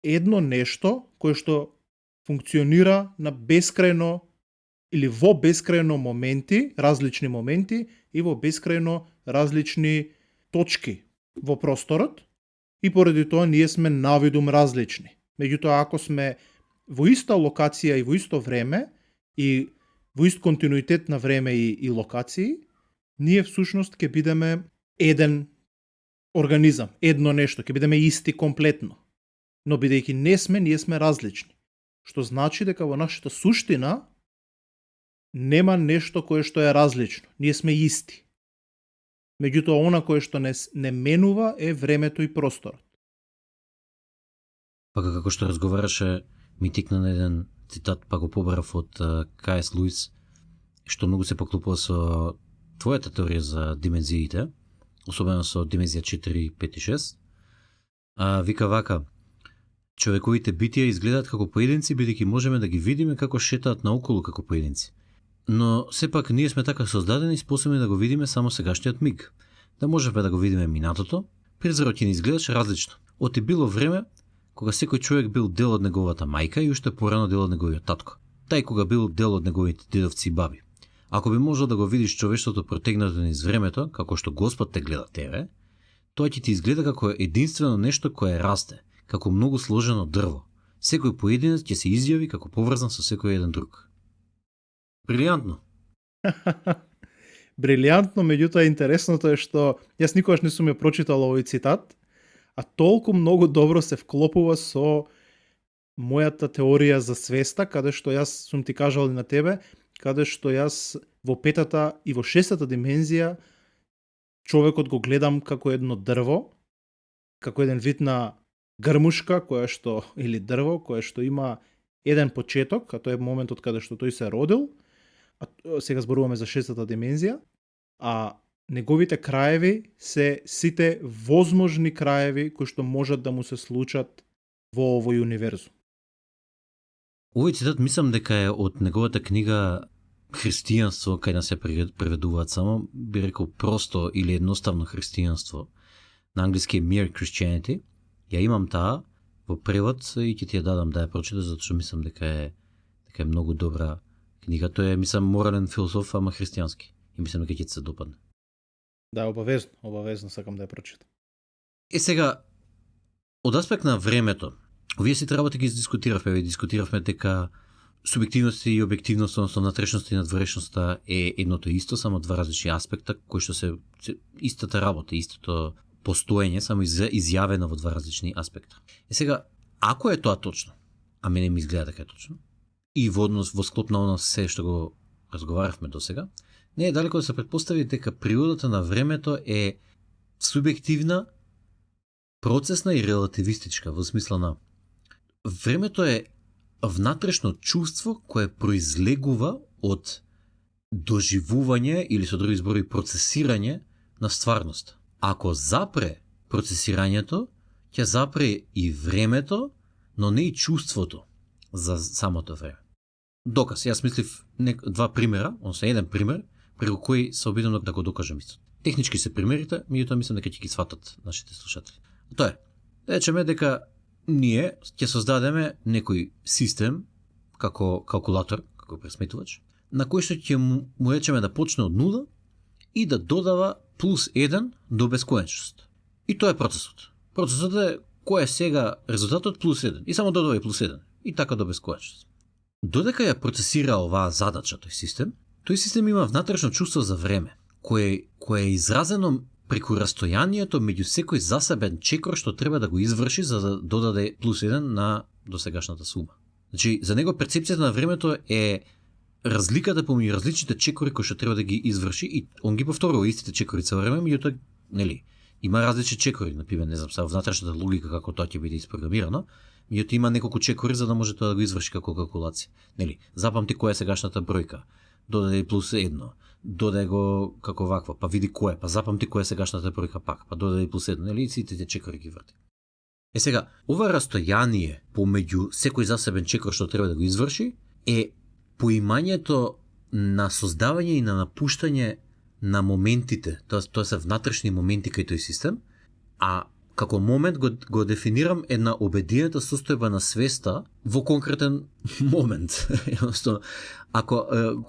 едно нешто кое што функционира на бескрајно или во бескрајно моменти, различни моменти и во бескрајно различни точки во просторот, и поради тоа ние сме навидум различни. Меѓутоа, ако сме во иста локација и во исто време и во ист континуитет на време и локации, ние всушност ќе бидеме еден организам, едно нешто, ќе бидеме исти комплетно. Но бидејќи не сме, ние сме различни. Што значи дека во нашата суштина нема нешто кое што е различно. Ние сме исти. Меѓутоа, она кое што не менува е времето и просторот. Пака како што разговараше, ми тикна на еден цитат, па го побарав од К.С. Луис, што многу се поклопува со твојата теорија за димензиите, особено со димензија 4, 5 и 6. Вика вака: човековите битија изгледаат како поединци, бидејќи можеме да ги видиме како шетаат наоколу како поединци. Но сепак ние сме така создадени, способни да го видиме само сегашниот миг. Да можеме да го видиме минатото, призорот ќе ни изгледаше различно. Оти било време кога секој човек бил дел од неговата мајка и уште порано дел од неговиот татко. Тај кога бил дел од неговите дедовци и баби. Ако би можел да го видиш човештвото протегнато низ времето, како што Господ те гледа тебе, тоа ќе ти изгледа како единствено нешто кое расте, како многу сложено дрво. Секој поединец ќе се изјави како поврзан со секој еден друг. Брилијантно. Брилијантно, меѓутоа интересното е што јас никогаш не сум ја прочитал овој цитат, а толку многу добро се вклопува со мојата теорија за свеста, каде што јас сум ти кажал и на тебе, каде што јас во петата и во шестата димензија човекот го гледам како едно дрво, како еден вид на грмушка или дрво кое што има еден почеток, а тоа е моментот каде што тој се родил, а сега зборуваме за шестата димензија, а неговите краеви се сите возможни краеви кои што можат да му се случат во овој универзум. Овој цитат мислам дека е од неговата книга Христијанство, кај да се преведуваат само, би рекол просто или едноставно христијанство. На англиски е Mere Christianity. Ја имам таа во превод и ќе ти ја дадам да ја прочиташ, затоа што мислам дека е многу добра книга. Тој е, мислам, морален философ, ама христијански. И мислам дека ќе ти се допадне. Да, обавезно сакам да ја прочитам. Сега, од аспект на времето, овие си работи ги дискутиравме дека субјективност и објективност, односно внатрешноста и надворешноста е едното исто, само два различни аспекта кои што се истата работа, истото постоење, само изјавено во два различни аспекта. Сега, ако е тоа точно, а мене ми изгледа дека е точно, и во однос во склоп на оно се што го разговаравме досега, не е далеко да се претпостави дека природата на времето е субјективна, процесна и релативистичка, во смисла на времето е внатрешно чувство кое произлегува од доживување или со други зборови процесирање на стварност. Ако запре процесирањето, ќе запре и времето, но не и чувството за самото време. Доказ, јас мислив два примера, односно еден пример, преку кој се обидам да го докажам исто. Технички се примерите, меѓутоа мислам дека ќе ги сватат нашите слушатели. Тоа е, да речеме дека ние ќе создадеме некој систем, како калкулатор, како пресметувач, на кој што ќе му речеме да почне од нула и да додава плюс 1 до бесконечност. И тоа е процесот. Процесот е кој е сега резултатот плюс 1 и само додава и плюс 1 и така до бесконечност. Додека ја процесира оваа задача тој систем има внатрешно чувство за време, кое е изразено преку растојанието меѓу секој засебен чекор што треба да го изврши за да додаде плюс 1 на досегашната сума. Значи, за него перцепцијата на времето е разликата помеѓу различните чекори кои што треба да ги изврши и он ги повторува истите чекори цело време, меѓутоа, нели, има различни чекори, например, не знам, сега внатрешната логика како тоа ќе биде испрограмирано, меѓутоа има неколку чекори за да може тоа да го изврши како калкулација. Нели, запамти која е сегашната бројка, додаде плюс 1, додаде го како вакво, па види кој е, па запамти која е сегашната бројка пак, па додаде плюс 1, нели, сите тие чекори ги врти. Сега, ова растојание помеѓу секој засебен чекор што треба да го изврши е поимањето на создавање и на напуштање на моментите, тоа се внатрешни моменти кај тој систем, а како момент го дефинирам една обедината состојба на свеста во конкретен момент. Ако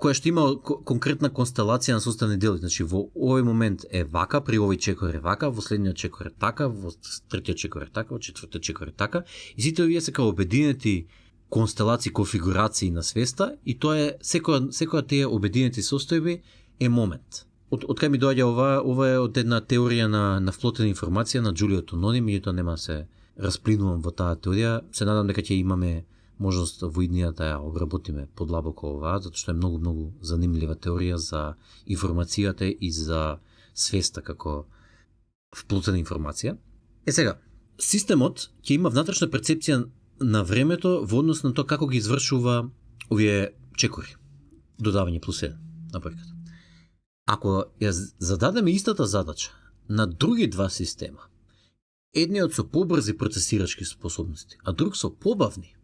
која што има конкретна констелација на составни дели, значи во овој момент е вака, при овој чекор е вака, во следниот чекор е така, во третиот чекор е така, во четвртиот чекор е така, и сите овие се како обединети констелации, конфигурации на свеста, и тоа е секоја тие обединети состојби е момент. Од кај ми доаѓа ова е од една теорија на флотена информација на Джулио Тонони, меѓутоа нема се расплинувам во таа теорија. Се надам дека ќе имаме можност во иднина да ја обработиме подлабоко оваа, затоа што е многу занимлива теорија за информацијата и за свеста како вплутена информација. Сега, системот ќе има внатрешна перцепција на времето во однос на тоа како ги извршува овие чекори. Додавање плюс 1 на бројката. Ако ја зададеме истата задача на други два система, едниот со побрзи процесирачки способности, а друг со побавни,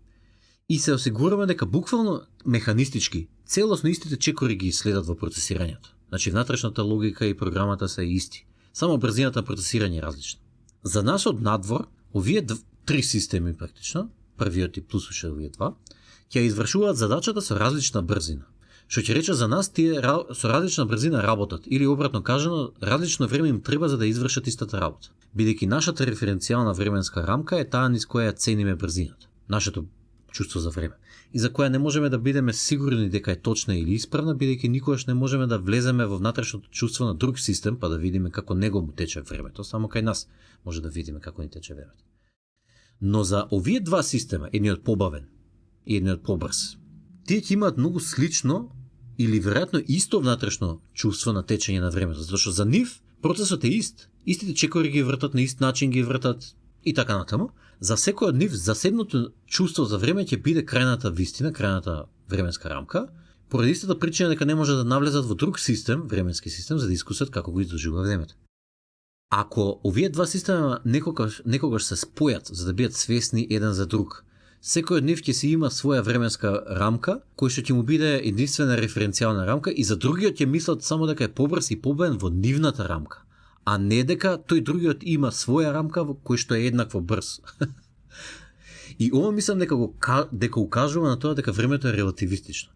и се осигураме дека буквално механистички целосно истите чекори ги следат во процесирањето. Значи внатрешната логика и програмата се исти, само брзината на процесирање е различна. За нашот надвор, овие три системи практично, првиот и плюс уште овие два, ќе извршуваат задачата со различна брзина. Што ќе рече за нас тие со различна брзина работат, или обратно кажано, различно време им треба за да извршат истата работа. Бидејќи нашата референцијална временска рамка е таа низ која цениме брзината, нашето чувство за време, и за која не можеме да бидеме сигурни дека е точна или исправна, бидејќи никогаш не можеме да влеземе во внатрешното чувство на друг систем па да видиме како него му тече времето, само кај нас може да видиме како ни тече времето. Но за овие два система, едниот побавен и едниот побрз, тие ќе имаат многу слично или веројатно исто внатрешно чувство на течење на времето, затоа што за нив процесот е ист. Истите чекори ги вртат на ист начин, ги вртат и така натаму. За секој од нив засебното чувство за време ќе биде крајната вистина, крајната временска рамка, поради истата причина дека не може да навлезат во друг систем, временски систем, за да искусат како го издржува времето. Ако овие два система некогаш се спојат за да бидат свесни еден за друг, секој од нив ќе си има своја временска рамка, кој што ќе му биде единствена референцијална рамка, и за другиот ќе мислат само дека е побрз и победен во нивната рамка, а не дека тој другиот има своја рамка кој што е еднакво брз. И ова мислам дека укажува на тоа дека времето е релативистично.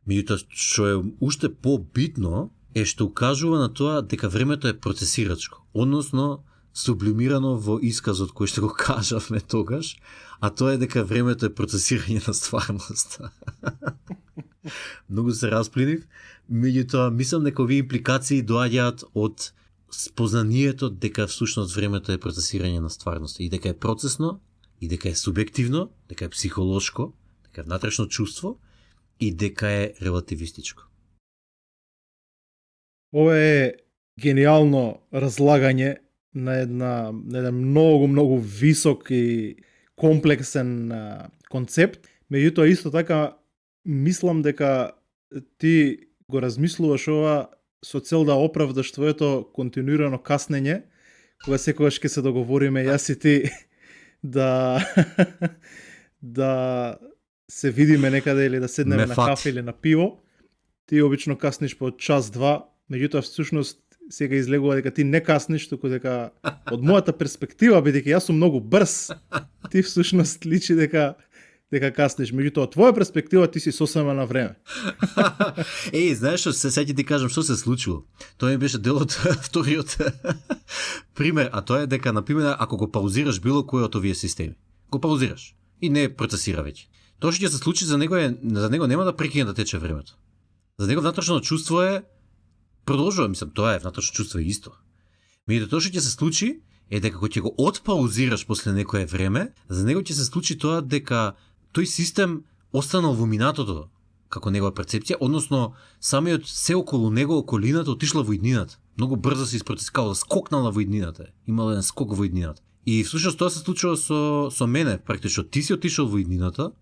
Меѓутоа што е уште побитно е што укажува на тоа дека времето е процесирачко, односно сублимирано во исказот кој што го кажавме тогаш, а тоа е дека времето е процесирање на стварноста. Многу се расплинив, меѓутоа мислам дека овие импликации доаѓаат од спознанието дека всушност времето е процесирање на стварност и дека е процесно, и дека е субјективно, дека е психолошко, дека е внатрешно чувство и дека е релативистичко. Ова е гениално разлагање на еден многу висок и комплексен концепт. Меѓутоа исто така мислам дека ти го размислуваш ова со цел да оправдаш твоето континуирано каснење, кога секогаш ќе се договориме јас и ти да да се видиме некаде или да седнеме на кафе или на пиво. Ти обично касниш по час-два, меѓутоа всушност сега излегува дека ти не касниш, туку дека од мојата перспектива, бидејќи јас сум многу брз, ти всушност личи дека касниш. Меѓутоа, од твоја перспектива ти си сосема на време. Знаеш што, сега ќе ти кажам што се случило. Тоа ми беше дел од вториот пример, а тоа е дека, например, ако го паузираш било кој од овие системи, го паузираш и не процесира веќе. Тоа што ќе се случи за него нема да прекине да тече времето. За него внатрешно чувство е продолжува, мислам, тоа е внатрешно чувство е исто. Меѓутоа тоа што ќе се случи е дека кога ќе го отпаузираш после некое време, за него ќе се случи тоа дека тој систем останал во минатото како негова перцепција, односно самиот се околу него, околината отишла во иднината. Многу брзо се испротискала, скокнала во иднината. Имала еден скок во иднината. И всушност тоа се случува со мене, практично ти си отишол во иднината,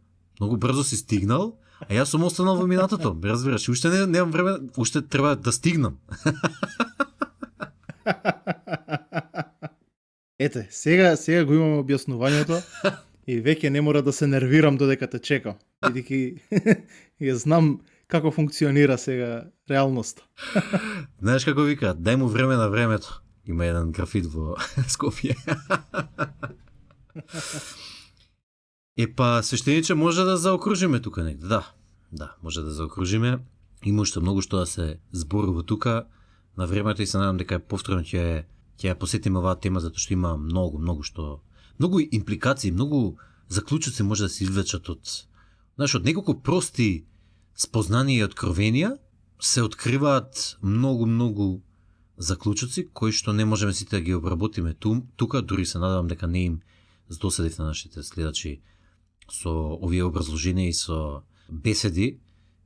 многу брзо си стигнал, а јас сум останал во минатото. Разбираш, уште немам време, уште треба да стигнам. Ете, сега го имам објаснувањето и веќе не мора да се нервирам додека те чекам, бидејќи ја знам како функционира сега реалноста. Знаеш како викаат, дај му време на времето. Има еден графит во Скопје. Па, свештениче, може да заокружиме тука негде. Да, може да заокружиме. Има уште многу што да се зборува тука на времето и се надам дека повторно ќе ја посетиме оваа тема, затоа што има многу импликации, многу заклучоци може да се извлечат од неколку прости спознанија и откровенија се откриваат многу заклучоци кои што не можеме сите да ги обработиме тука, дури се надевам дека не им здоседив на нашите следачи со овие образложенија и со беседи,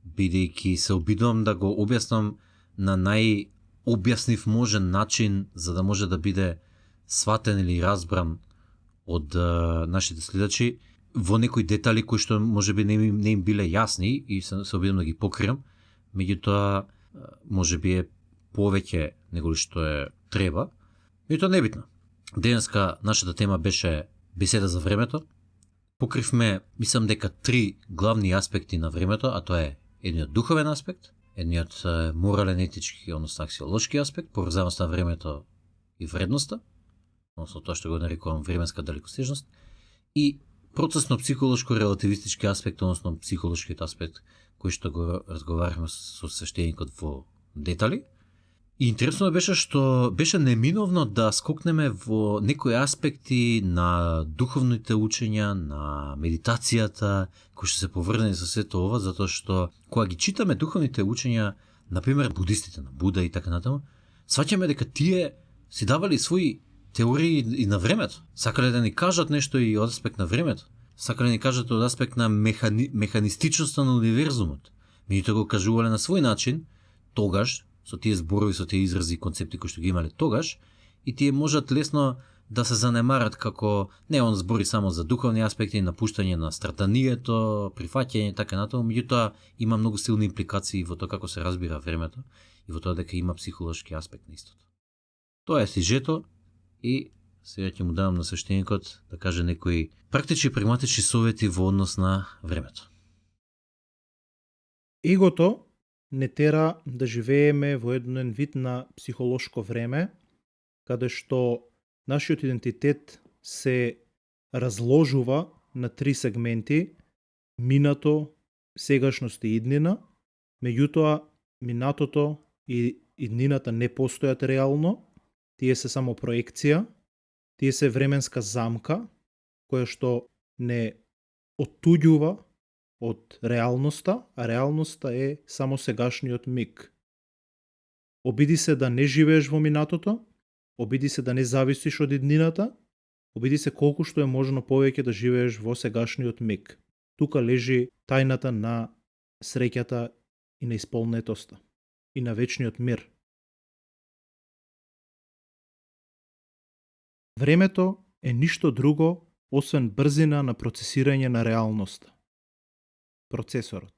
бидејќи се обидувам да го објаснам на најобјаснив можен начин за да може да биде сватен или разбран од нашите следачи во некои детали кои што можеби не им биле јасни и се обидам да ги покриам, меѓутоа можеби е повеќе неголи што е треба. Меѓутоа небитно. Денеска нашата тема беше беседа за времето. Покривме, мислам дека 3 главни аспекти на времето, а тоа е едниот духовен аспект, едниот морален, етички, односно аксиолошки аспект, поврзаност на времето и вредноста, односно тоа што го нарекувам временска далекостежност, и процесно-психолошко релативистички аспект, односно психолошкиот аспект, кој што го разговарахме со свештеникот во детали. И интересно беше што беше неминовно да скокнеме во некои аспекти на духовните учења, на медитацијата, кои што се поврзани со сето ова, затоа што кога ги читаме духовните учења, например будистите на Буда и така натаму, сваќаме дека тие си давали своји теории и на времето. Сакале да ни кажат нешто и од аспект на времето. Сакале да ни кажат од аспект на механистичноста на универзумот. Меѓутоа го кажувале на свој начин, тогаш, со тие зборови, со тие изрази и концепти кои што ги имале тогаш, и тие можат лесно да се занемарат како не он збори само за духовни аспекти, напуштање на стратанието, прифаќање и така натаму, меѓутоа има многу силни импликации во тоа како се разбира времето и во тоа дека има психолошки аспект на истото. Тоа е сижето и сега ќе му давам на свештеникот да каже некои практични и прагматични совети во однос на времето. Егото не тера да живееме во еден вид на психолошко време, каде што нашиот идентитет се разложува на 3 сегменти: минато, сегашност и иднина. Меѓутоа, минатото и иднината не постојат реално, тие се само проекција, тие се временска замка, која што не оттуѓува од реалноста, а реалноста е само сегашниот миг. Обиди се да не живееш во минатото, Обиди се да не зависиш од иднината, обиди се колку што е можно повеќе да живееш во сегашниот миг. Тука лежи тајната на среќата и на исполнетоста и на вечниот мир. Времето е ништо друго освен брзина на процесирање на реалноста. Процесорот.